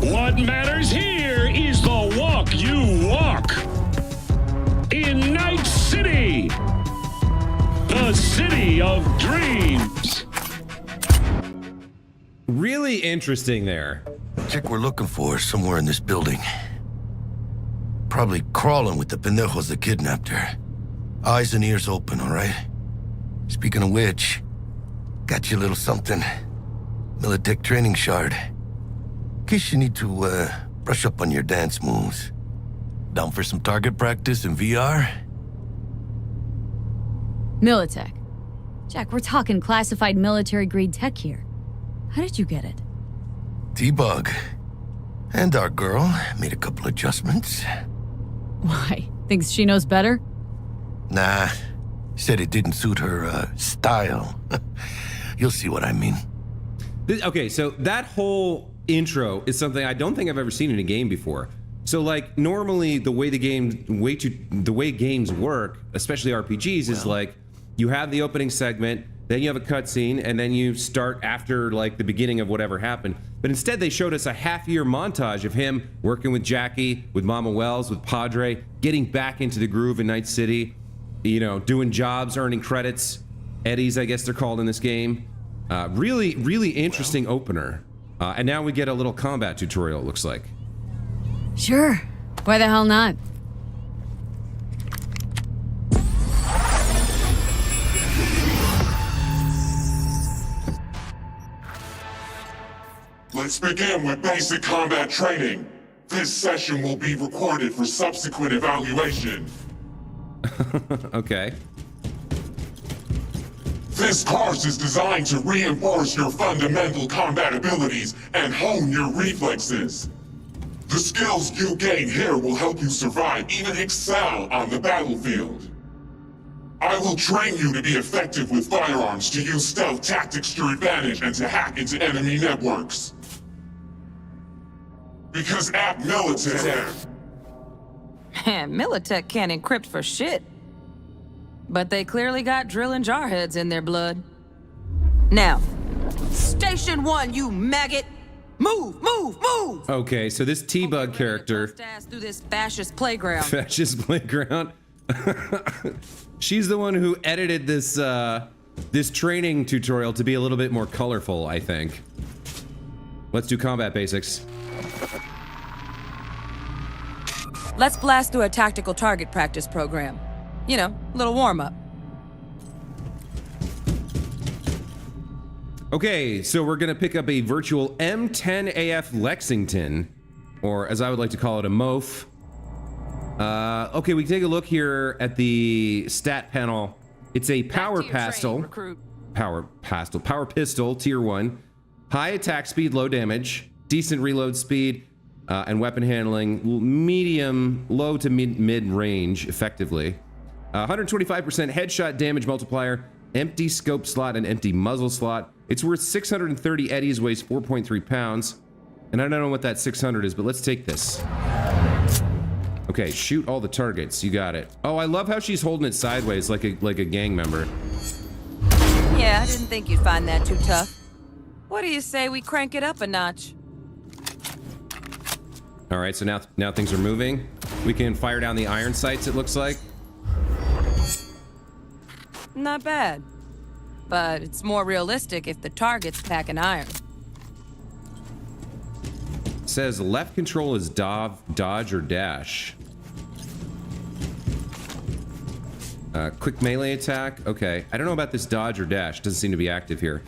What matters here is the walk you walk. In Night City. The city of dreams. Really interesting there. Chick we're looking for is somewhere in this building. Probably crawling with the pendejos that kidnapped her. Eyes and ears open, all right? Speaking of which, got you a little something. Militech training shard. In case you need to, brush up on your dance moves. Down for some target practice in VR? Militech. Jack, we're talking classified military-grade tech here. How did you get it? T-Bug. And our girl made a couple adjustments. Why? Thinks she knows better? Nah. Said it didn't suit her, style. You'll see what I mean. Okay, so that whole intro is something I don't think I've ever seen in a game before. So, like, normally the way games work, especially RPGs, is like you have the opening segment, then you have a cutscene, and then you start after like the beginning of whatever happened. But instead, they showed us a half-year montage of him working with Jackie, with Mama Wells, with Padre, getting back into the groove in Night City, you know, doing jobs, earning credits, Eddies, I guess they're called in this game. Really, really interesting opener. And now we get a little combat tutorial, it looks like. Sure. Why the hell not? Let's begin with basic combat training. This session will be recorded for subsequent evaluation. Okay. This course is designed to reinforce your fundamental combat abilities and hone your reflexes. The skills you gain here will help you survive, even excel on the battlefield. I will train you to be effective with firearms, to use stealth tactics to your advantage, and to hack into enemy networks. Because at Militech... Man, Militech can't encrypt for shit. But they clearly got drill and jarheads in their blood. Now, Station 1, you maggot! Move, move, move! Okay, so this T-Bug character... Ass through this fascist playground. Fascist playground? She's the one who edited this, this training tutorial to be a little bit more colorful, I think. Let's do combat basics. Let's blast through a tactical target practice program. You know, a little warm-up. Okay, so we're gonna pick up a virtual M10AF Lexington, or as I would like to call it, a MOF. Okay, we can take a look here at the stat panel. It's a power pistol. Power pistol, tier 1. High attack speed, low damage, decent reload speed, and weapon handling, medium, low to mid range, effectively. 125% headshot damage multiplier, empty scope slot, and empty muzzle slot. It's worth 630 eddies, weighs 4.3 pounds. And I don't know what that 600 is, but let's take this. Okay, shoot all the targets. You got it. Oh, I love how she's holding it sideways like a gang member. Yeah, I didn't think you'd find that too tough. What do you say we crank it up a notch? All right, so now things are moving. We can fire down the iron sights, it looks like. Not bad. But it's more realistic if the target's packing iron. Says left control is dodge or dash. Quick melee attack. Okay, I don't know about this dodge or dash. Doesn't seem to be active here.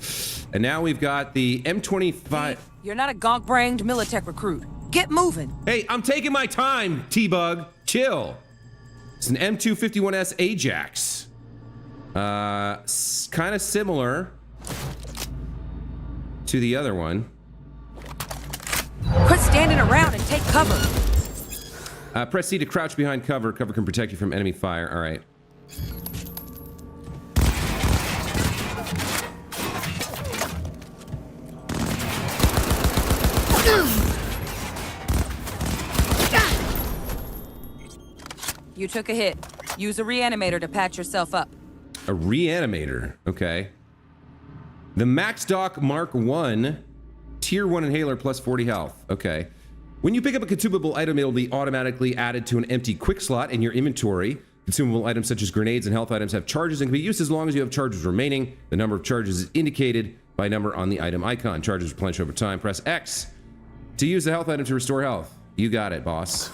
And now we've got the M25. You're not a gonk-brained Militech recruit. Get moving. Hey, I'm taking my time, T-Bug. Chill. It's an M251S Ajax. Kind of similar to the other one. Quit standing around and take cover. Press C to crouch behind cover. Cover can protect you from enemy fire. All right. You took a hit. Use a reanimator to patch yourself up. A reanimator. Okay. The Max Doc Mark 1 Tier 1 inhaler plus 40 health. Okay. When you pick up a consumable item, it'll be automatically added to an empty quick slot in your inventory. Consumable items such as grenades and health items have charges and can be used as long as you have charges remaining. The number of charges is indicated by number on the item icon. Charges replenish over time. Press X to use the health item to restore health. You got it, boss.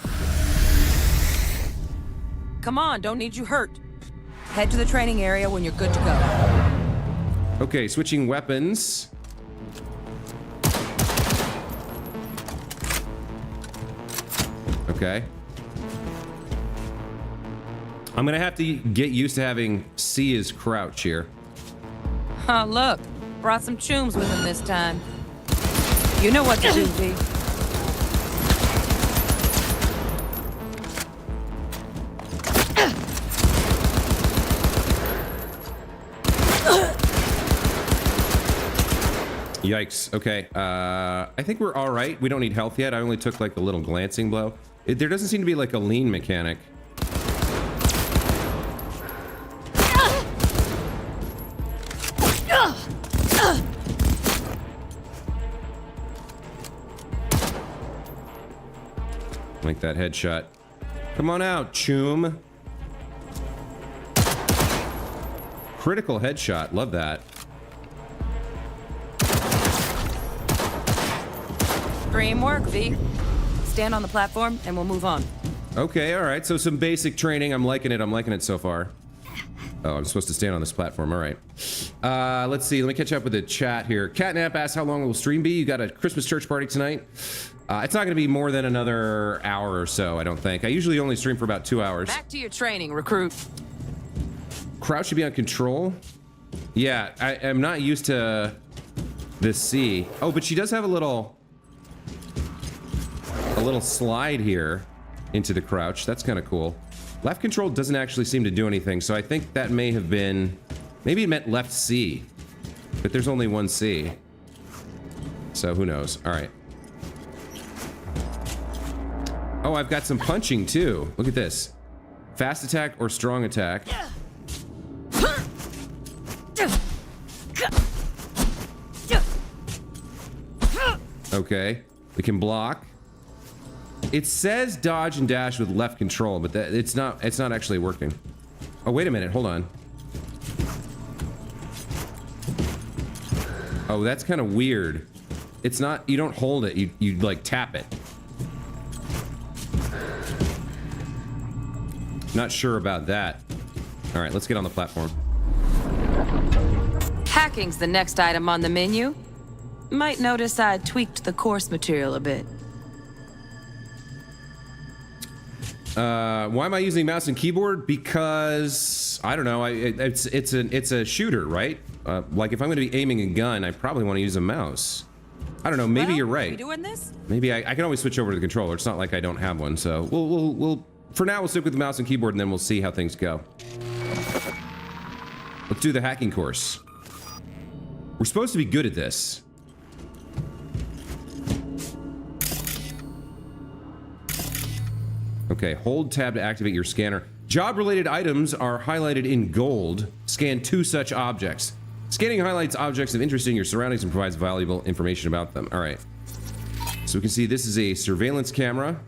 Come on, don't need you hurt. Head to the training area when you're good to go. Okay, switching weapons. Okay. I'm gonna have to get used to having C as crouch here. Oh, look. Brought some chooms with him this time. You know what to do, V. Yikes. Okay. I think we're all right. We don't need health yet. I only took like a little glancing blow. There doesn't seem to be like a lean mechanic. Like that headshot. Come on out, choom. Critical headshot. Love that. Scream work, V. Stand on the platform and we'll move on. Okay, all right. So some basic training. I'm liking it. I'm liking it so far. Oh, I'm supposed to stand on this platform. All right. Let's see. Let me catch up with the chat here. Catnap asks, how long will stream be? You got a Christmas church party tonight? It's not going to be more than another hour or so, I don't think. I usually only stream for about 2 hours. Back to your training, recruit. Crouch should be on control. Yeah, I'm not used to this C. Oh, but she does have a little slide here into the crouch. That's kind of cool. Left control doesn't actually seem to do anything, so I think that may have been... Maybe it meant left C. But there's only one C. So who knows? All right. Oh, I've got some punching too. Look at this. Fast attack or strong attack. Okay. We can block. It says dodge and dash with left control, but it's not actually working. Oh, wait a minute. Hold on. Oh, that's kind of weird. It's not, you don't hold it, you like tap it. Not sure about that. All right, let's get on the platform. Hacking's the next item on the menu. Might notice I tweaked the course material a bit. Why am I using mouse and keyboard? Because I don't know. It's a shooter, right? Like if I'm going to be aiming a gun, I probably want to use a mouse. I don't know. Maybe you're right. We doing this? Maybe I can always switch over to the controller. It's not like I don't have one. So we'll for now we'll stick with the mouse and keyboard, and then we'll see how things go. Let's do the hacking course. We're supposed to be good at this. Okay, hold tab to activate your scanner. Job-related items are highlighted in gold. Scan 2 such objects. Scanning highlights objects of interest in your surroundings and provides valuable information about them. All right. So we can see this is a surveillance camera.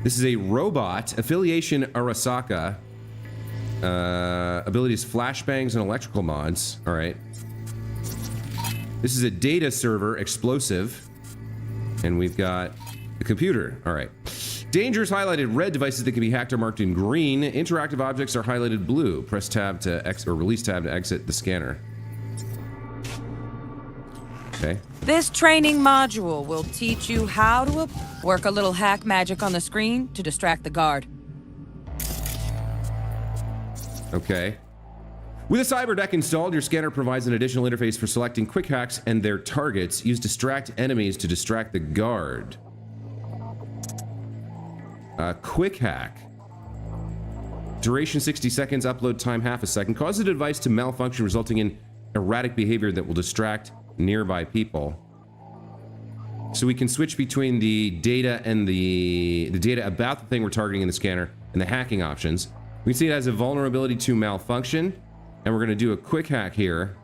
This is a robot. Affiliation Arasaka. Abilities flashbangs and electrical mods. All right. This is a data server explosive. And we've got a computer. All right. Dangers highlighted red. Devices that can be hacked are marked in green. Interactive objects are highlighted blue. Press tab to exit or release tab to exit the scanner. Okay. This training module will teach you how to work a little hack magic on the screen to distract the guard. Okay. With a cyber deck installed, your scanner provides an additional interface for selecting quick hacks and their targets. Use distract enemies to distract the guard. Quick hack. Duration 60 seconds, upload time half a second. Cause the device to malfunction, resulting in erratic behavior that will distract nearby people. So we can switch between the data and the data about the thing we're targeting in the scanner and the hacking options. We can see it has a vulnerability to malfunction, and we're going to do a quick hack here.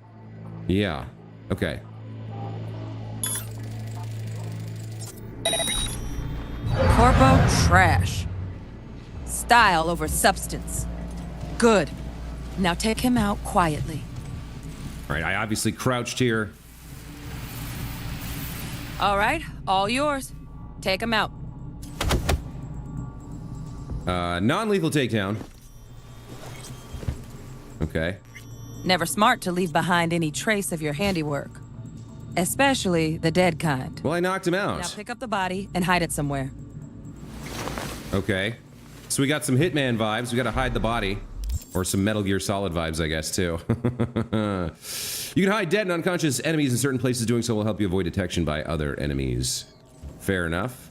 Yeah. Okay. Corpo trash. Style over substance. Good. Now take him out quietly. All right, I obviously crouched here. All right, all yours. Take him out. Non-lethal takedown. Okay. Never smart to leave behind any trace of your handiwork. Especially the dead kind. Well, I knocked him out. Now pick up the body and hide it somewhere. Okay. So we got some Hitman vibes. We got to hide the body. Or some Metal Gear Solid vibes, I guess, too. You can hide dead and unconscious enemies in certain places. Doing so will help you avoid detection by other enemies. Fair enough.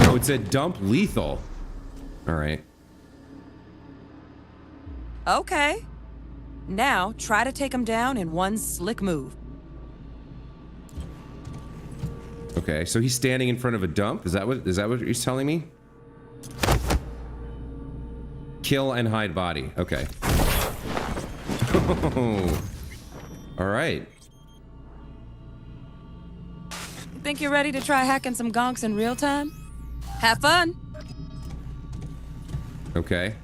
Oh, it said dump lethal. All right. Okay. Now, try to take him down in one slick move. Okay, so he's standing in front of a dump? Is that what he's telling me? Kill and hide body. Okay. All right. Think you're ready to try hacking some gonks in real time? Have fun. Okay.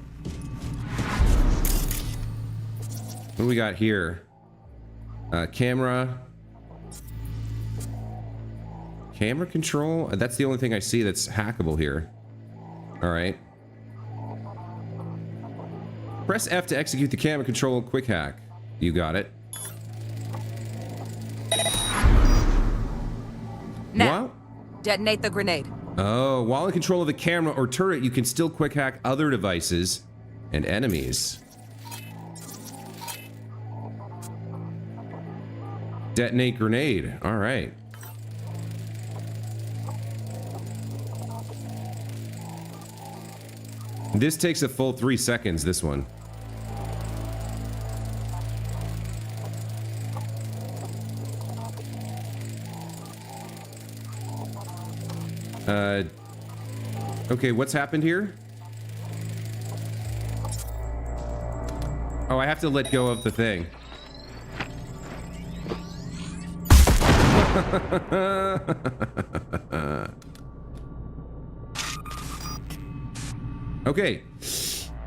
What do we got here? Camera control. That's the only thing I see that's hackable here. All right. Press F to execute the camera control quick hack. You got it. Now, detonate the grenade. Oh, while in control of the camera or turret, you can still quick hack other devices and enemies. Detonate grenade. All right. This takes a full 3 seconds, this one. Okay, what's happened here? Oh, I have to let go of the thing. Okay.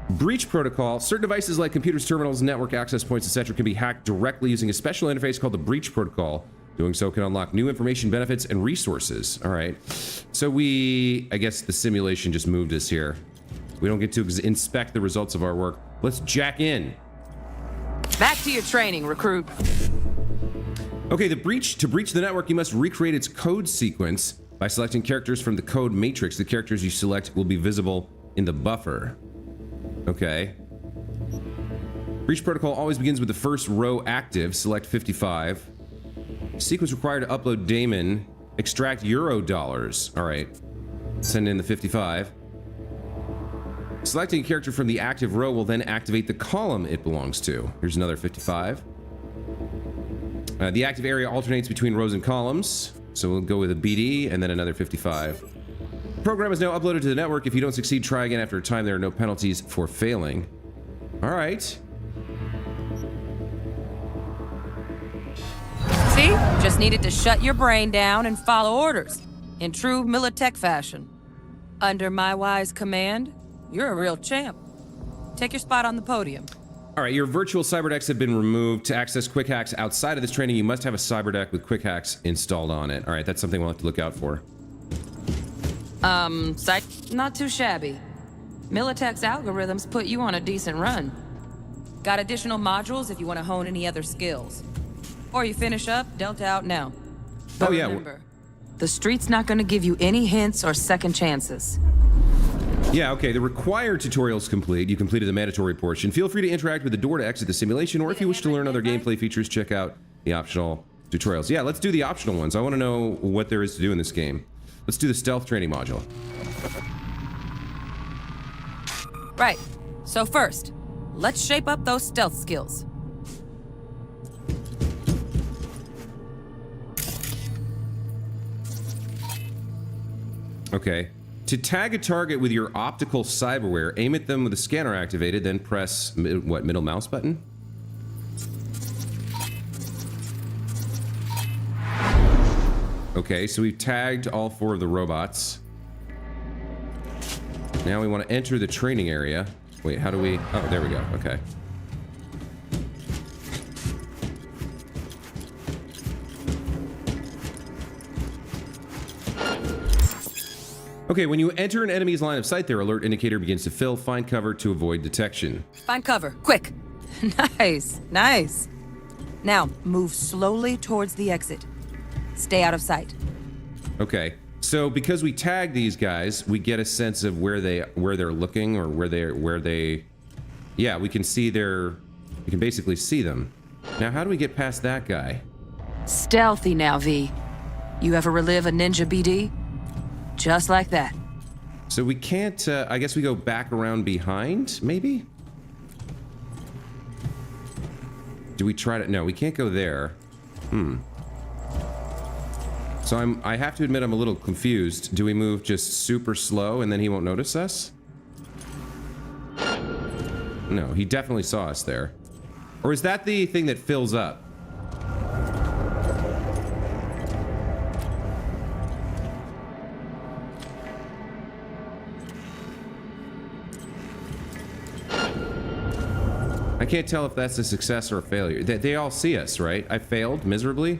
Breach protocol. Certain devices like computers, terminals, network access points, etc. can be hacked directly using a special interface called the breach protocol. Doing so can unlock new information, benefits, and resources. All right. So I guess the simulation just moved us here. We don't get to inspect the results of our work. Let's jack in. Back to your training, recruit. Okay, to breach the network, you must recreate its code sequence by selecting characters from the code matrix. The characters you select will be visible in the buffer. Okay. Breach protocol always begins with the first row active. Select 55. Sequence required to upload daemon. Extract euro dollars. All right. Send in the 55. Selecting a character from the active row will then activate the column it belongs to. Here's another 55. The active area alternates between rows and columns. So we'll go with a BD and then another 55. The program is now uploaded to the network. If you don't succeed, try again after a time. There are no penalties for failing. All right. See? Just needed to shut your brain down and follow orders. In true Militech fashion. Under my wise command, you're a real champ. Take your spot on the podium. All right, your virtual cyberdecks have been removed. To access quick hacks outside of this training, you must have a cyberdeck with quick hacks installed on it. All right, that's something we'll have to look out for. Not too shabby. Militech's algorithms put you on a decent run. Got additional modules if you want to hone any other skills. Before you finish up, Delta out now. But remember, the street's not going to give you any hints or second chances. Yeah, okay, the required tutorial's complete. You completed the mandatory portion. Feel free to interact with the door to exit the simulation, or if you wish to learn other gameplay features, check out the optional tutorials. Yeah, let's do the optional ones. I want to know what there is to do in this game. Let's do the stealth training module. Right. So first, let's shape up those stealth skills. Okay. To tag a target with your optical cyberware, aim at them with the scanner activated, then press, middle mouse button? Okay, so we've tagged all 4 of the robots. Now we want to enter the training area. Wait, how do we... Oh, there we go. Okay. Okay, when you enter an enemy's line of sight, their alert indicator begins to fill. Find cover to avoid detection. Find cover, quick. Nice, nice. Now, move slowly towards the exit. Stay out of sight. Okay. So because we tag these guys, we get a sense of where they're looking, or where they yeah, we can basically see them. Now, how do we get past that guy? Stealthy now, V. You ever relive a ninja BD? Just like that. So we can't, I guess we go back around behind, maybe? Do we try to, no, we can't go there. So I have to admit I'm a little confused. Do we move just super slow and then he won't notice us? No, he definitely saw us there. Or is that the thing that fills up? I can't tell if that's a success or a failure. They all see us, right? I failed miserably.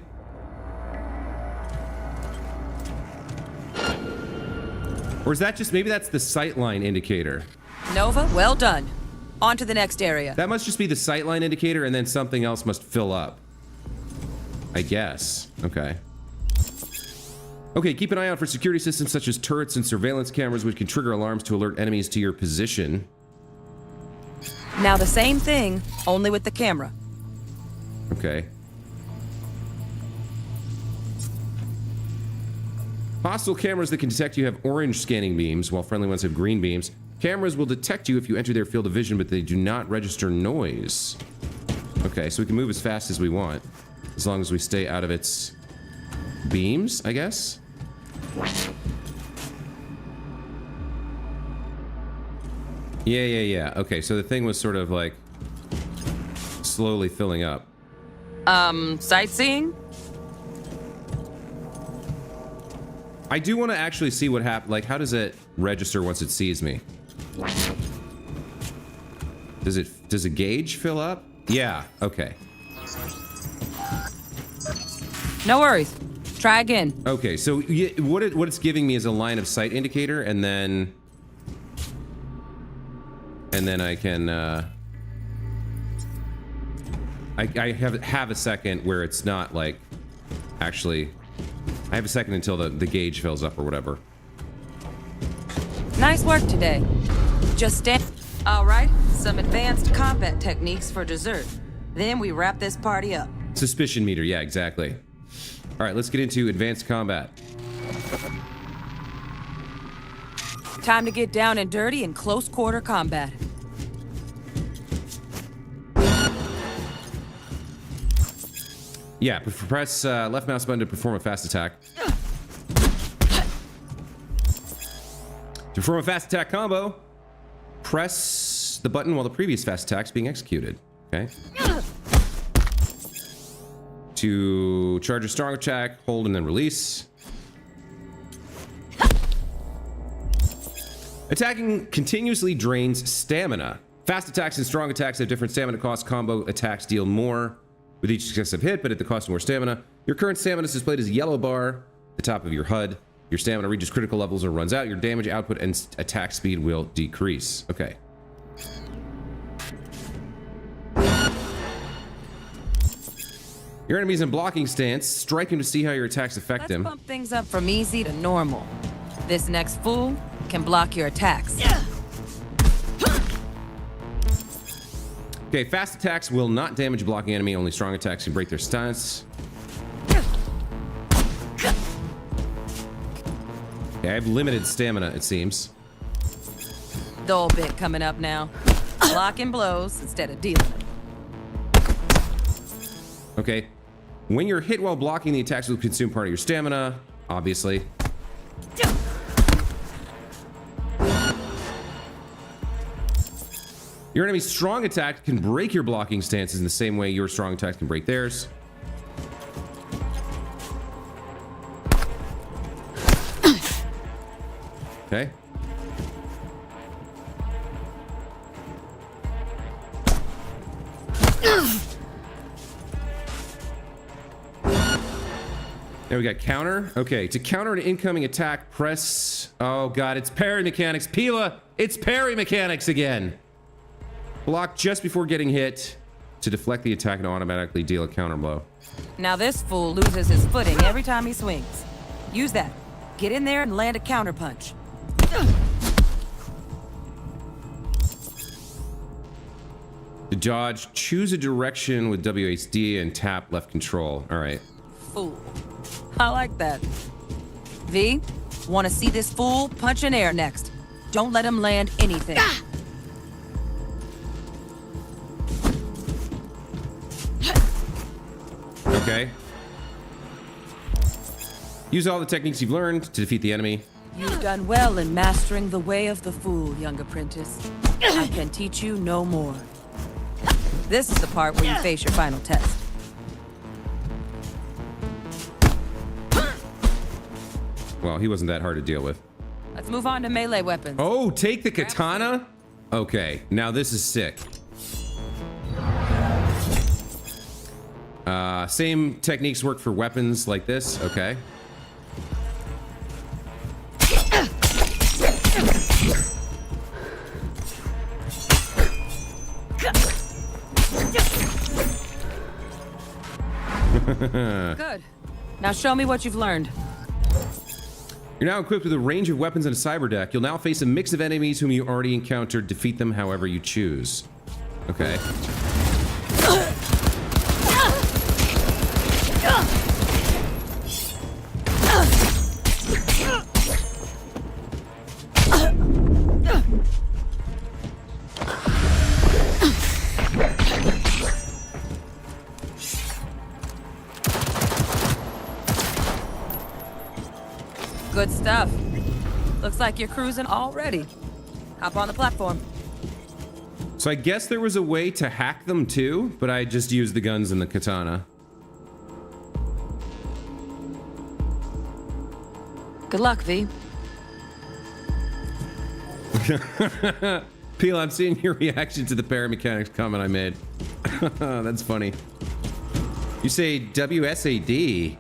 Or is that just, maybe that's the sightline indicator? Nova, well done. On to the next area. That must just be the sightline indicator, and then something else must fill up. I guess. Okay. Okay, keep an eye out for security systems such as turrets and surveillance cameras, which can trigger alarms to alert enemies to your position. Now the same thing, only with the camera. Okay. Hostile cameras that can detect you have orange scanning beams, while friendly ones have green beams. Cameras will detect you if you enter their field of vision, but they do not register noise. Okay, so we can move as fast as we want, as long as we stay out of its beams, I guess? Yeah. Okay, so the thing was sort of like slowly filling up. Sightseeing? I do want to actually see what happens. Like, how does it register once it sees me? Does a gauge fill up? Yeah, okay. No worries. Try again. Okay, so what it's giving me is a line of sight indicator, and then I can I have a second where it's not like actually. I have a second until the gauge fills up or whatever. Nice work today. Just stand. All right, some advanced combat techniques for dessert. Then we wrap this party up. Suspicion meter, yeah, exactly. All right, let's get into advanced combat. Time to get down and dirty in close quarter combat. Yeah, press left mouse button to perform a fast attack. To perform a fast attack combo, press the button while the previous fast attack is being executed. Okay. To charge a strong attack, hold and then release. Attacking continuously drains stamina. Fast attacks and strong attacks have different stamina costs. Combo attacks deal more with each successive hit, but at the cost of more stamina. Your current stamina is displayed as a yellow bar at the top of your HUD. Your stamina reaches critical levels or runs out. Your damage output and attack speed will decrease. Okay. Your enemy's in blocking stance. Strike him to see how your attacks affect him. Let's bump things up from easy to normal. This next fool can block your attacks. Okay, fast attacks will not damage a blocking enemy. Only strong attacks can break their stance. Okay, I have limited stamina, it seems. Dull bit coming up now. Blocking blows instead of dealing them. Okay. When you're hit while blocking, the attacks will consume part of your stamina, obviously. Your enemy's strong attack can break your blocking stances in the same way your strong attack can break theirs. Okay. There we got counter. Okay, to counter an incoming attack, press... Oh god, it's parry mechanics. Pila, it's parry mechanics again. Block just before getting hit to deflect the attack and automatically deal a counter blow. Now this fool loses his footing every time he swings. Use that. Get in there and land a counter punch. To dodge, choose a direction with WASD and tap left control. All right. Fool. I like that. V, want to see this fool punch in air next. Don't let him land anything. Okay. Use all the techniques you've learned to defeat the enemy. You've done well in mastering the way of the fool, young apprentice. I can teach you no more. This is the part where you face your final test. Well, he wasn't that hard to deal with. Let's move on to melee weapons. Oh, take the katana? Okay, now this is sick. Same techniques work for weapons like this. Okay. Good. Now show me what you've learned. You're now equipped with a range of weapons and a cyber deck. You'll now face a mix of enemies whom you already encountered. Defeat them however you choose. Okay. Good stuff. Looks like you're cruising already. Hop on the platform. So I guess there was a way to hack them too, but I just used the guns and the katana. Good luck, V. Peel, I'm seeing your reaction to the paramechanics comment I made. That's funny. You say WSAD?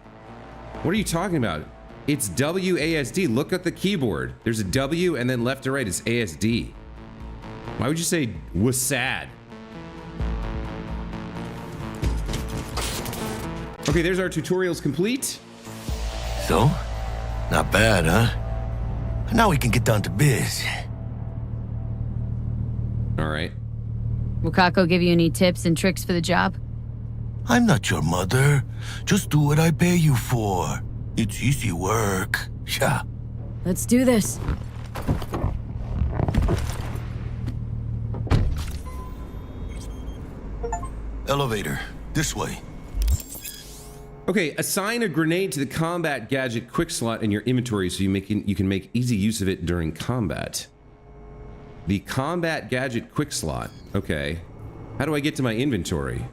What are you talking about? It's WASD. Look at the keyboard. There's a W and then left to right is ASD. Why would you say WASAD? Okay, there's our tutorials complete. So? Not bad, huh? Now we can get down to biz. All right. Will Kako give you any tips and tricks for the job? I'm not your mother. Just do what I pay you for. It's easy work. Yeah. Let's do this. Elevator. This way. Okay, assign a grenade to the combat gadget quick slot in your inventory so you can make easy use of it during combat. The combat gadget quick slot. Okay. How do I get to my inventory?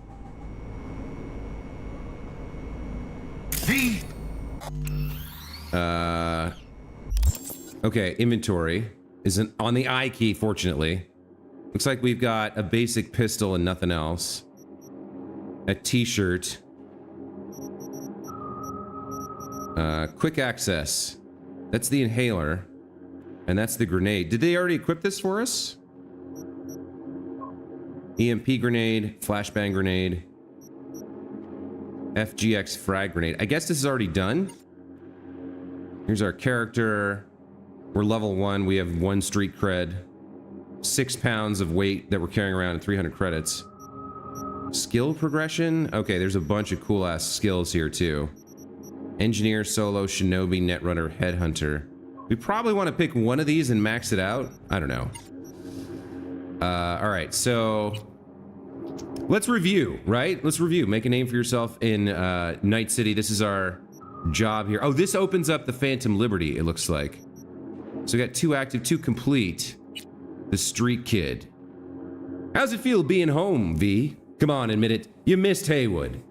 Okay, inventory isn't on the I key, fortunately. Looks like we've got a basic pistol and nothing else. A t-shirt. Quick access. That's the inhaler. And that's the grenade. Did they already equip this for us? EMP grenade, flashbang grenade, FGX frag grenade. I guess this is already done. Here's our character. We're level 1. We have 1 street cred. 6 pounds of weight that we're carrying around and 300 credits. Skill progression? Okay, there's a bunch of cool ass skills here too. Engineer, solo, shinobi, netrunner, headhunter. We probably want to pick one of these and max it out. I don't know. All right, so let's review, right? Let's review. Make a name for yourself in Night City. This is our job here. Oh, this opens up the Phantom Liberty, it looks like. So we got 2 active, 2 complete. The Street Kid. How's it feel being home, V? Come on, admit it. You missed Haywood.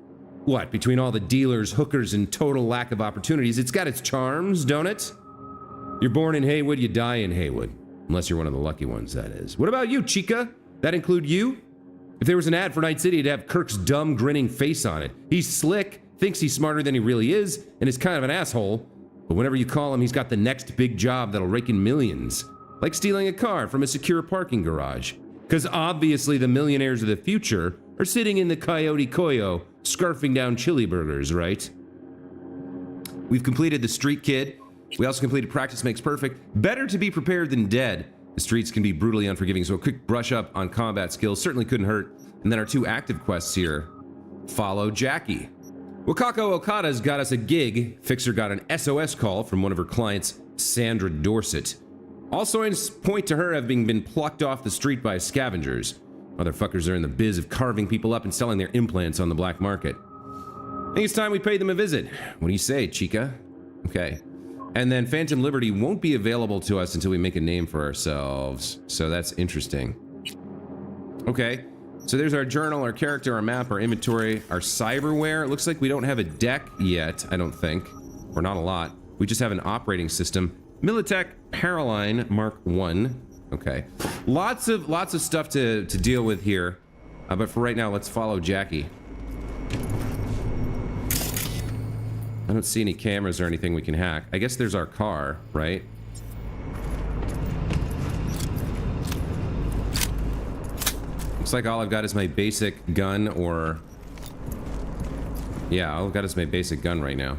What, between all the dealers, hookers, and total lack of opportunities, it's got its charms, don't it? You're born in Haywood, you die in Haywood. Unless you're one of the lucky ones, that is. What about you, Chica? That include you? If there was an ad for Night City, it'd have Kirk's dumb, grinning face on it. He's slick, thinks he's smarter than he really is, and is kind of an asshole. But whenever you call him, he's got the next big job that'll rake in millions. Like stealing a car from a secure parking garage. Because obviously the millionaires of the future are sitting in the Coyote Coyo, scarfing down chili burgers, right? We've completed the Street Kid. We also completed Practice Makes Perfect. Better to be prepared than dead. The streets can be brutally unforgiving, so a quick brush up on combat skills certainly couldn't hurt. And then our 2 active quests here. Follow Jackie. Wakako Okada's got us a gig. Fixer got an SOS call from one of her clients, Sandra Dorset. All signs point to her having been plucked off the street by scavengers. Motherfuckers are in the biz of carving people up and selling their implants on the black market. I think it's time we paid them a visit. What do you say, Chica? Okay. And then Phantom Liberty won't be available to us until we make a name for ourselves. So that's interesting. Okay. So there's our journal, our character, our map, our inventory, our cyberware. It looks like we don't have a deck yet, I don't think. Or not a lot. We just have an operating system. Militech Paraline Mark 1. Okay. Lots of stuff to deal with here. But for right now, let's follow Jackie. I don't see any cameras or anything we can hack. I guess there's our car, right? Looks like all I've got is my basic gun or... Yeah, all I've got is my basic gun right now.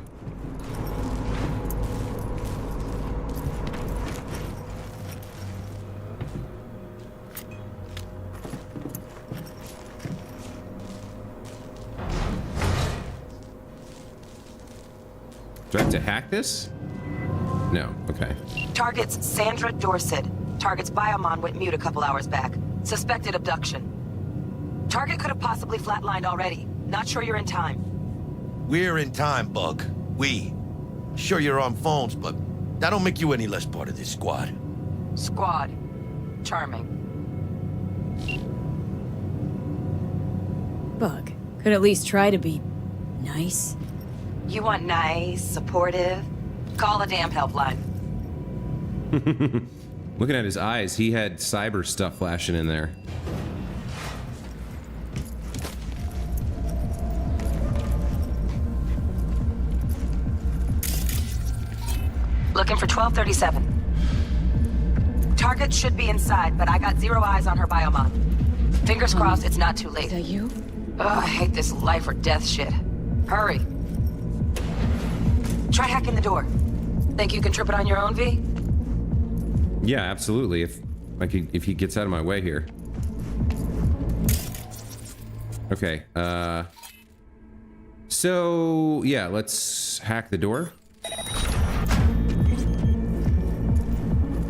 Do I have to hack this? No, okay. Target's Sandra Dorset. Target's biomon went mute a couple hours back. Suspected abduction. Target could have possibly flatlined already. Not sure you're in time. We're in time, Bug. We. Sure you're on phones, but that don't make you any less part of this squad. Squad. Charming. Bug. Could at least try to be nice. You want nice, supportive? Call a damn helpline. Looking at his eyes, he had cyber stuff flashing in there. Looking for 1237. Target should be inside, but I got zero eyes on her biomon. Fingers crossed it's not too late. Is that you? Ugh, I hate this life or death shit. Hurry. Try hacking the door. Think you can trip it on your own, V? Yeah, absolutely. If he gets out of my way here. Okay. So yeah, let's hack the door.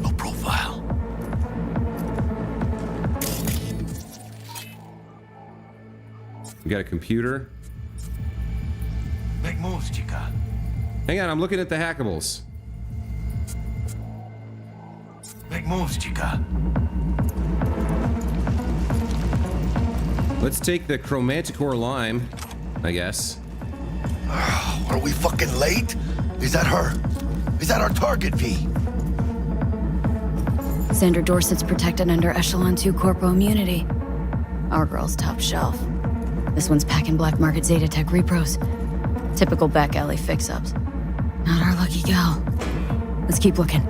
No profile. We got a computer. Make moves, chica. Hang on, I'm looking at the hackables. Make moves, chica. Let's take the Chromanticore Lime, I guess. Are we fucking late? Is that her? Is that our target, V? Sandra Dorset's protected under Echelon 2 Corpo immunity. Our girl's top shelf. This one's packing black market Zeta Tech repros. Typical back alley fix-ups. Not our lucky gal. Let's keep looking.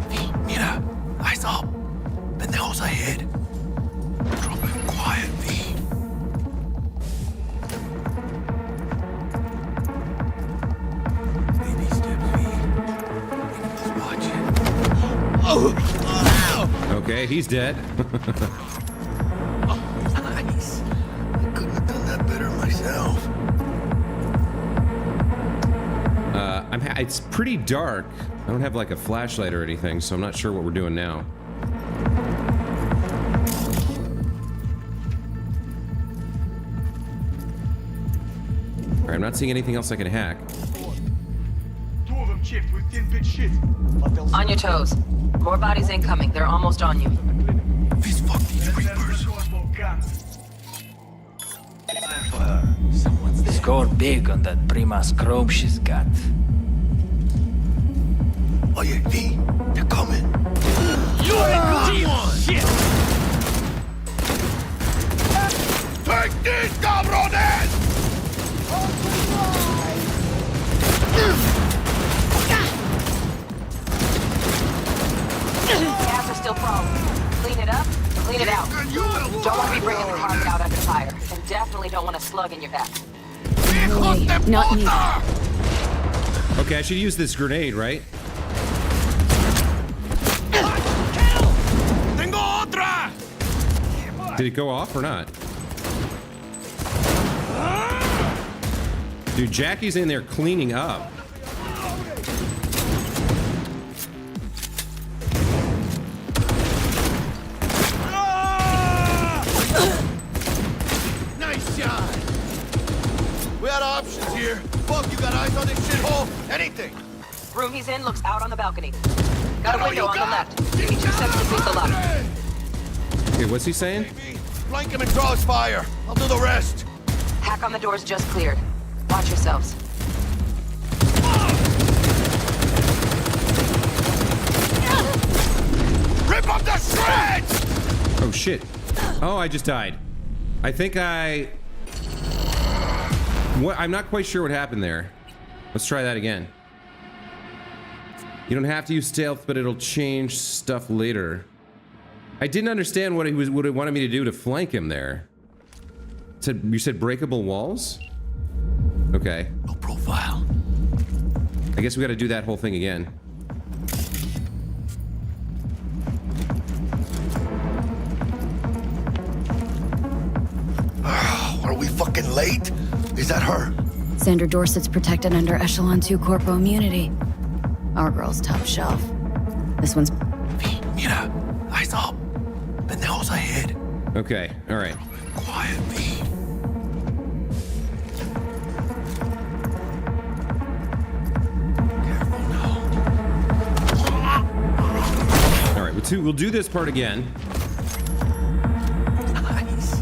V, mira. Eyes up. Pendejos ahead. Drop it quiet, V. Baby steps, V. Just watch it. Oh! Okay, he's dead. Nice. I couldn't have done that better myself. It's pretty dark. I don't have like a flashlight or anything, so I'm not sure what we're doing now. All right, I'm not seeing anything else I can hack. Two of them chipped with 10-bit shit. On your toes. More bodies incoming. They're almost on you. Fist fuck these reapers. Scored big on that Primas chrome she's got. Oh yeah, V, they're coming. You ain't good shit! Take these, cabrones! Gas are still prone. Clean it up, clean it out. Don't want to be bringing the target out under fire. And definitely don't want a slug in your back. Hey, not me. Okay, I should use this grenade, right? Did it go off or not? Dude, Jackie's in there cleaning up. Nice shot. We had options here. Fuck, you got eyes on this shithole? Anything. Room he's in looks out on the balcony. Got a window on the left. Give me 2 seconds to beat the lock. Okay, what's he saying? Flank him and draw his fire. I'll do the rest. Hack on the doors just cleared. Watch yourselves. Rip up the shreds! Oh, shit. Oh, I just died. I think I'm not quite sure what happened there. Let's try that again. You don't have to use stealth, but it'll change stuff later. I didn't understand what he wanted me to do to flank him there. You said breakable walls? Okay. No profile. I guess we gotta do that whole thing again. Are we fucking late? Is that her? Sandra Dorset's protected under Echelon 2 Corpo immunity. Our girl's top shelf. This one's... Mira, eyes up. Pendejos ahead. Okay, alright. Quiet, V. Careful now. Alright, we'll do this part again. Nice.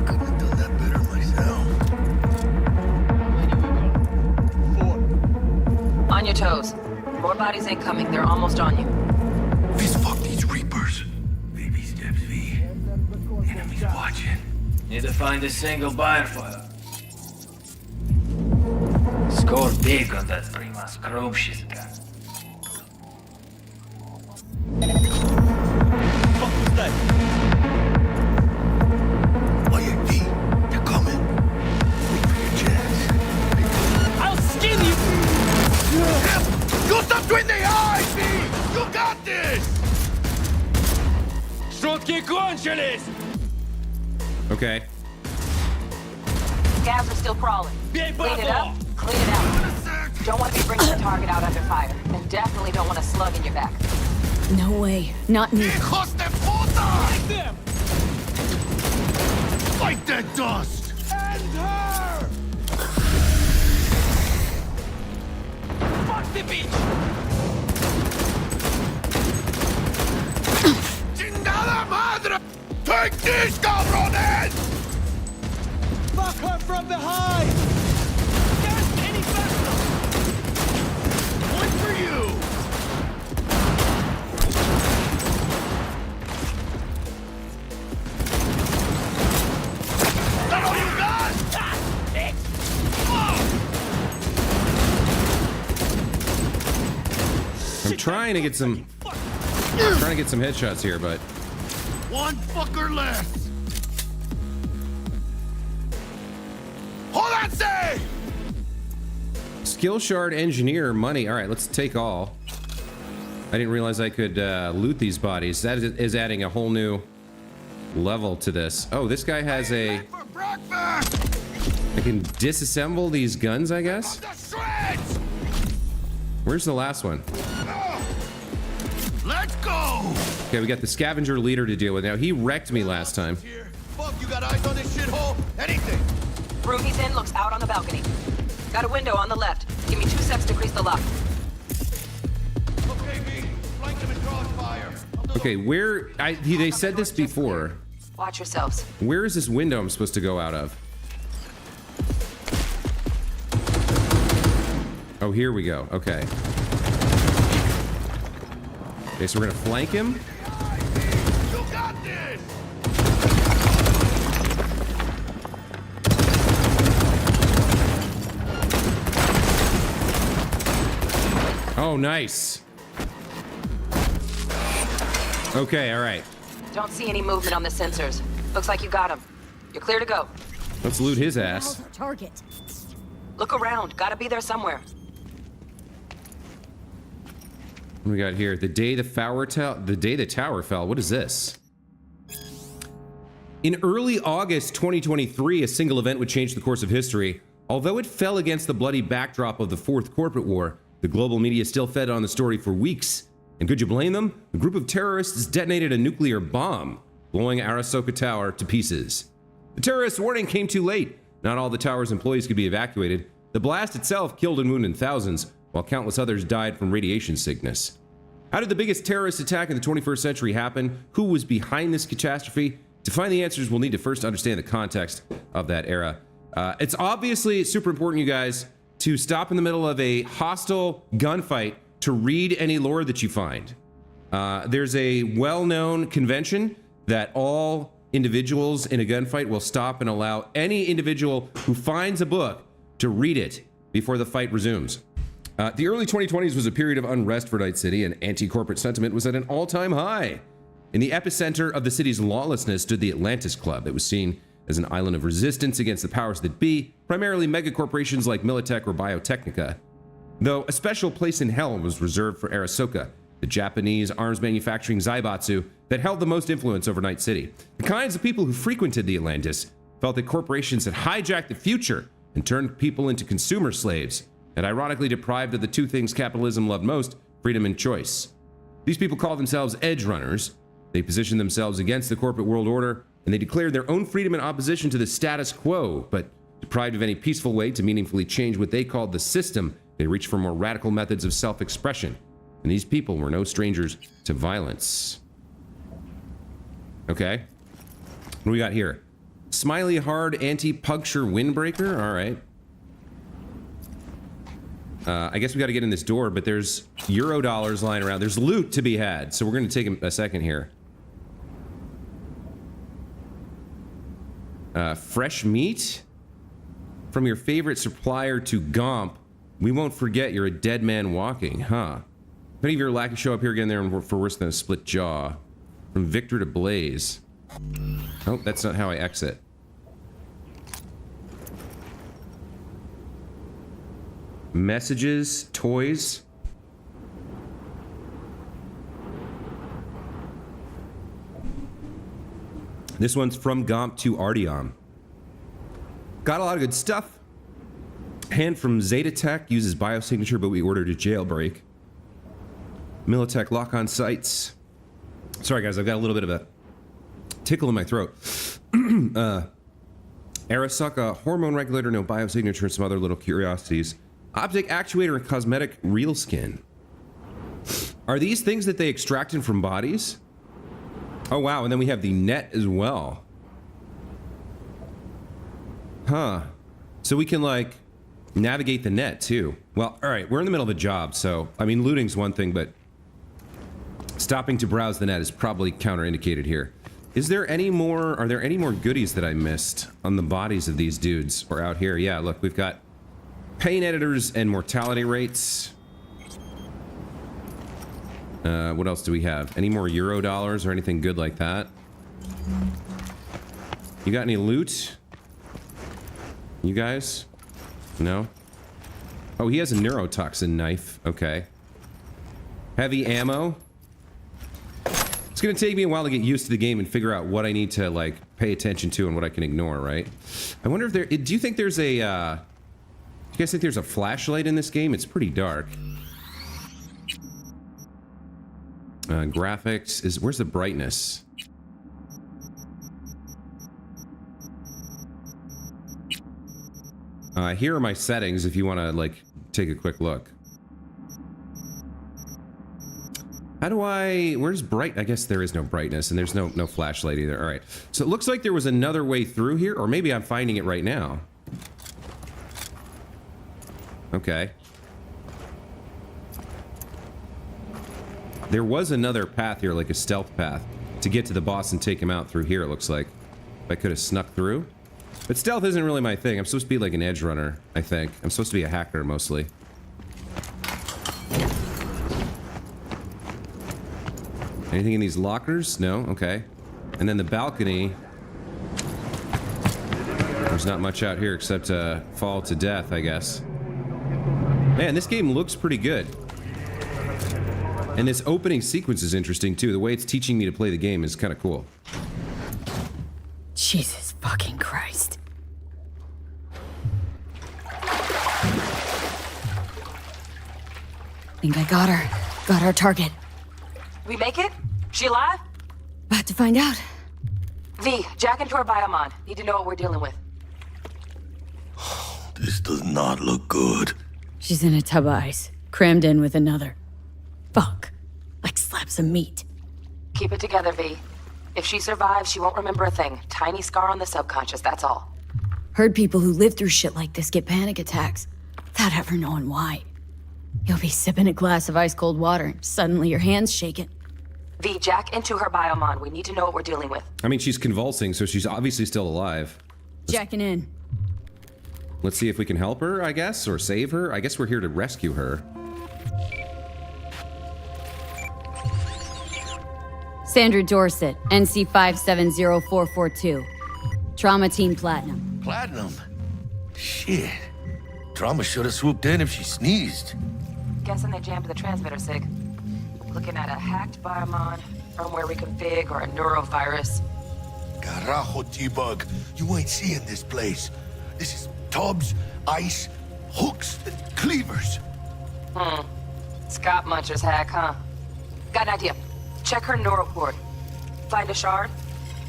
Couldn't have done that better myself. On your toes. More bodies ain't coming. They're almost on you. Please fuck these Reapers. Baby steps, V. Enemies watching. Need to find a single buyer for her. Score big on that Prima scrope she's got. Fuck was that? Oye, V. They're coming. Wait for your chance. I'll skin you! You stop between the eyes, V! You got this! Шутки кончились! Okay. Scavs are still crawling. Бей Clean it up, бабу! clean it out. Don't want to be bringing the target out under fire. And definitely don't want a slug in your back. No way. Not me. Hijos de puta! Take them! Fight that dust! End her! Fuck the bitch! ¡Chingada madre! Take this, cabrones! Fuck her from behind! Gas any faster! One for you! Is that all you got? Ah, bitch! I'm trying to get some headshots here, but One fucker less! Hold on, say! skill shard, engineer, money. All right, let's take all. I didn't realize I could loot these bodies. That is adding a whole new level to this. Oh, this guy has a... For breakfast! I can disassemble these guns, I guess. The shreds! Where's the last one? Let's go! Okay, we got the scavenger leader to deal with now. He wrecked me last time. Here. Fuck, you got eyes on this shithole? Anything! Room he's in looks out on the balcony. Got a window on the left. Give me 2 seconds to crease the lock. Okay, V. Flank them in crossfire. Okay, where... they said this before. Watch yourselves. Where is this window I'm supposed to go out of? Oh, here we go. Okay. Okay, so we're gonna flank him. You got this! Oh, nice. Okay, all right. Don't see any movement on the sensors. Looks like you got him. You're clear to go. Let's loot his ass. Target. Look around. Gotta be there somewhere. What do we got here? The day the tower fell. What is this? In early August 2023, a single event would change the course of history. Although it fell against the bloody backdrop of the Fourth Corporate War, the global media still fed on the story for weeks. And could you blame them? A group of terrorists detonated a nuclear bomb, blowing Arasoka Tower to pieces. The terrorist warning came too late. Not all the tower's employees could be evacuated. The blast itself killed and wounded thousands, while countless others died from radiation sickness. How did the biggest terrorist attack in the 21st century happen? Who was behind this catastrophe? To find the answers, we'll need to first understand the context of that era. It's obviously super important, you guys, to stop in the middle of a hostile gunfight to read any lore that you find. There's a well-known convention that all individuals in a gunfight will stop and allow any individual who finds a book to read it before the fight resumes. The early 2020s was a period of unrest for Night City, and anti-corporate sentiment was at an all-time high. In the epicenter of the city's lawlessness stood the Atlantis Club. It was seen as an island of resistance against the powers that be, primarily megacorporations like Militech or Biotechnica. Though a special place in hell was reserved for Arasaka, the Japanese arms manufacturing Zaibatsu that held the most influence over Night City. The kinds of people who frequented the Atlantis felt that corporations had hijacked the future and turned people into consumer slaves, and ironically deprived of the two things capitalism loved most, freedom and choice. These people called themselves edge runners. They positioned themselves against the corporate world order, and they declared their own freedom in opposition to the status quo, but deprived of any peaceful way to meaningfully change what they called the system, they reached for more radical methods of self-expression. And these people were no strangers to violence. Okay. What do we got here? Smiley hard anti-puncture windbreaker? All right. I guess we got to get in this door, but there's Euro dollars lying around. There's loot to be had, so we're going to take a second here. Fresh meat? From your favorite supplier to Gomp. We won't forget you're a dead man walking, huh? If any of your lackey show up here again there for worse than a split jaw. From Victor to Blaze. Oh, that's not how I exit. Messages, toys. This one's from Gomp to Artyom. Got a lot of good stuff. Hand from Zeta Tech uses biosignature, but we ordered a jailbreak. Militech lock-on sights. Sorry guys, I've got a little bit of a tickle in my throat. Arasaka hormone regulator, no biosignature, and some other little curiosities. Optic actuator and cosmetic real skin. Are these things that they extracted from bodies? Oh wow, and then we have the net as well. Huh. So we can like navigate the net too. Well, all right, we're in the middle of a job, so I mean looting's one thing, but stopping to browse the net is probably counterindicated here. Is there any more, are there any more goodies that I missed on the bodies of these dudes or out here? Yeah, look, we've got pain editors and mortality rates. What else do we have? Any more Euro dollars or anything good like that? You got any loot? You guys? No? Oh, he has a neurotoxin knife. Okay. Heavy ammo. It's gonna take me a while to get used to the game and figure out what I need to, like, pay attention to and what I can ignore, right? I wonder if there... Do you think there's a, do you guys think there's a flashlight in this game? It's pretty dark. Graphics is... Where's the brightness? Here are my settings if you want to, like, take a quick look. How do I... Where's bright? I guess there is no brightness, and there's no flashlight either. All right. So it looks like there was another way through here, or maybe I'm finding it right now. Okay. There was another path here, like a stealth path, to get to the boss and take him out through here, it looks like. If I could have snuck through. But stealth isn't really my thing. I'm supposed to be like an edge runner, I think. I'm supposed to be a hacker, mostly. Anything in these lockers? No? Okay. And then the balcony. There's not much out here except fall to death, I guess. Man, this game looks pretty good. And this opening sequence is interesting, too. The way it's teaching me to play the game is kind of cool. Jesus fucking Christ. Think I got her. Got our target. We make it? She alive? About to find out. V, jack into her biomon. Need to know what we're dealing with. This does not look good. She's in a tub of ice, crammed in with another. Fuck. Like slabs of meat. Keep it together, V. If she survives, she won't remember a thing. Tiny scar on the subconscious, that's all. Heard people who live through shit like this get panic attacks, without ever knowing why. You'll be sipping a glass of ice-cold water, and suddenly your hand's shaking. V, jack into her biomon. We need to know what we're dealing with. I mean, she's convulsing, so she's obviously still alive. Jacking in. Let's see if we can help her, I guess, or save her. I guess we're here to rescue her. Sandra Dorset, NC 570442. Trauma Team Platinum. Platinum? Shit. Trauma should have swooped in if she sneezed. Guessing they jammed the transmitter, Sig. Looking at a hacked biomon, firmware reconfig, or a neurovirus. Carajo, T-Bug. You ain't seeing this place. This is tubs, ice, hooks, and cleavers. Scott Muncher's hack, huh? Got an idea. Check her neural port. Find a shard?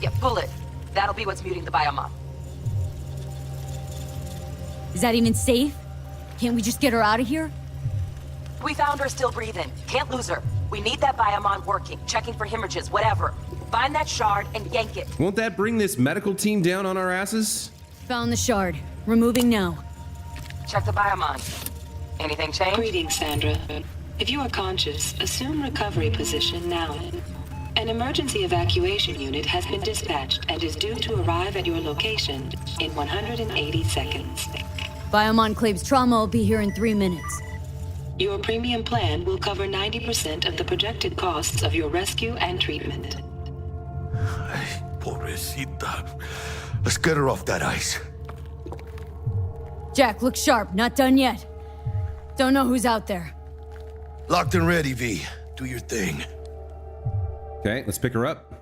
Yeah, pull it. That'll be what's muting the biomon. Is that even safe? Can't we just get her out of here? We found her still breathing. Can't lose her. We need that biomon working, checking for hemorrhages, whatever. Find that shard and yank it. Won't that bring this medical team down on our asses? Found the shard. Removing now. Check the biomon. Anything change? Greetings, Sandra. If you are conscious, assume recovery position now. An emergency evacuation unit has been dispatched and is due to arrive at your location in 180 seconds. Biomon claims trauma will be here in 3 minutes. Your premium plan will cover 90% of the projected costs of your rescue and treatment. Pobrecita. Let's get her off that ice. Jack, look sharp. Not done yet. Don't know who's out there. Locked and ready, V. Do your thing. Okay, let's pick her up.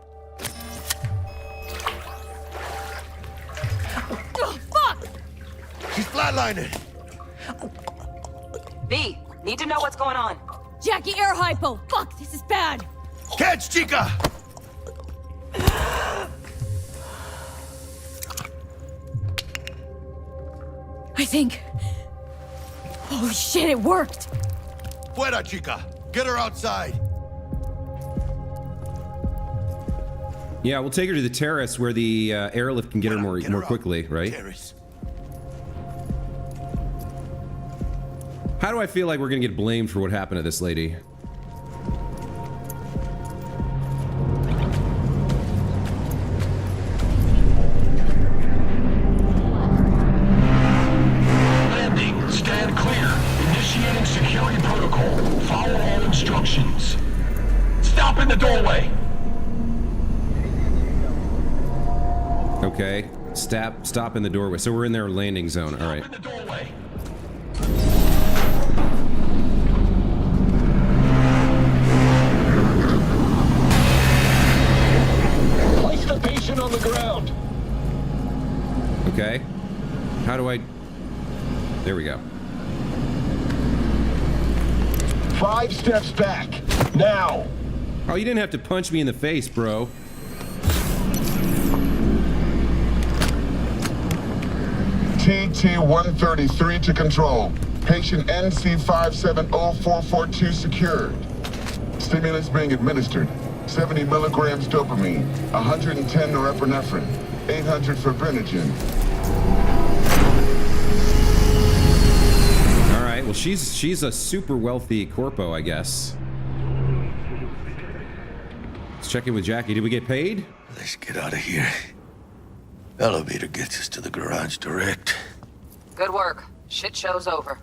Oh, fuck! She's flatlining. V, need to know what's going on. Jackie, air hypo! Fuck, this is bad! Catch, chica! I think... Holy shit, it worked! Fuera, chica! Get her outside! Yeah, we'll take her to the terrace where the airlift can get her more quickly, right? Terrace. How do I feel like we're gonna get blamed for what happened to this lady? Landing. Stand clear. Initiating security protocol. Follow all instructions. Stop in the doorway. Okay, stop in the doorway. So we're in their landing zone. All right. Stop in the doorway. Place the patient on the ground. Okay. How do I... There we go. 5 steps back. Now. Oh, you didn't have to punch me in the face, bro. TT-133 to control. Patient NC570442 secured. Stimulants being administered. 70 milligrams dopamine, 110 norepinephrine, 800 fibrinogen. All right, well, she's a super wealthy corpo, I guess. Let's check in with Jackie. Did we get paid? Let's get out of here. Elevator gets us to the garage direct. Good work. Shit show's over.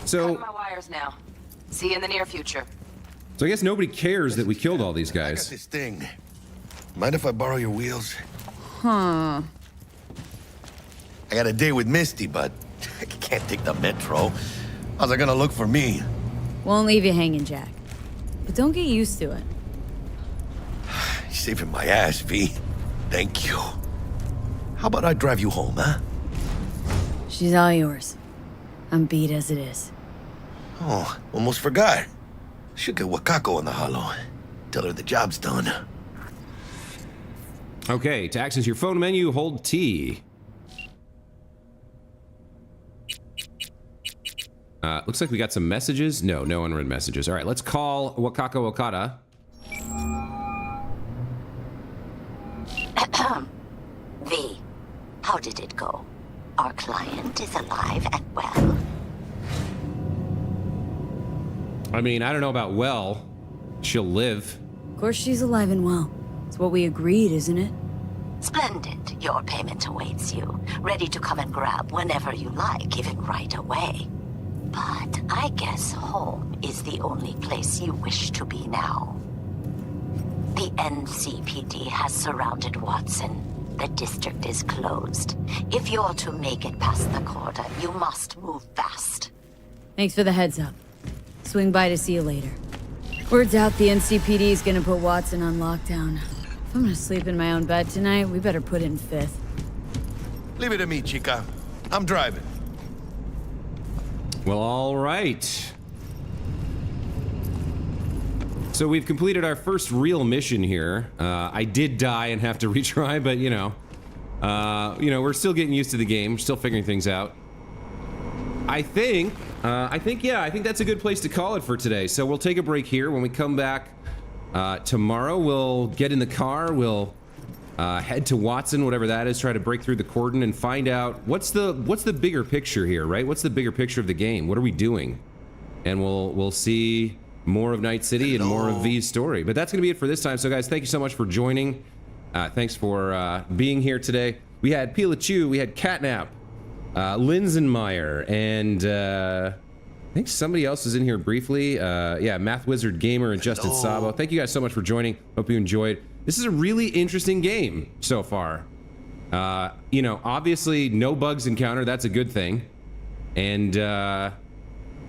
So... Cutting my wires now. See you in the near future. So I guess nobody cares that we killed all these I got guys. this thing. Mind if I borrow your wheels? Huh. I got a date with Misty, but I can't take the metro. How's it gonna look for me? Won't leave you hanging, Jack. But don't get used to it. You're saving my ass, V. Thank you. How about I drive you home, huh? She's all yours. I'm beat as it is. Oh, almost forgot. Should get Wakako on the holo. Tell her the job's done. Okay, to access your phone menu, hold T. Looks like we got some messages. No unread messages. All right, let's call Wakako Okada. V, how did it go? Our client is alive and well. I mean, I don't know about well. She'll live. Of course she's alive and well. It's what we agreed, isn't it? Splendid. Your payment awaits you, ready to come and grab whenever you like, even right away. But I guess home is the only place you wish to be now. The NCPD has surrounded Watson. The district is closed. If you're to make it past the cordon, you must move fast. Thanks for the heads up. Swing by to see you later. Word's out the NCPD is gonna put Watson on lockdown. If I'm gonna sleep in my own bed tonight, we better put it in 5th. Leave it to me, chica. I'm driving. Well, all right. So we've completed our first real mission here. I did die and have to retry, but you know, we're still getting used to the game. We're still figuring things out. I think that's a good place to call it for today. So we'll take a break here. When we come back tomorrow, we'll get in the car. We'll head to Watson, whatever that is, try to break through the cordon and find out what's the bigger picture here, right? What's the bigger picture of the game? What are we doing? And we'll see more of Night City and more of V's story. But that's going to be it for this time. So guys, thank you so much for joining. Thanks for being here today. We had Pilachu, we had Catnap, Linsenmeyer, and I think somebody else is in here briefly. Yeah, Math Wizard Gamer and Justin Sabo. Thank you guys so much for joining. Hope you enjoyed. This is a really interesting game so far. You know, obviously no bugs encountered. That's a good thing. And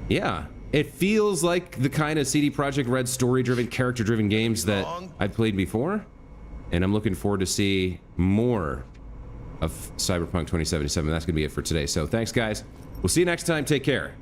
yeah. It feels like the kind of CD Projekt Red story-driven, character-driven games that I've played before, and I'm looking forward to see more of Cyberpunk 2077. That's going to be it for today. So thanks, guys. We'll see you next time. Take care.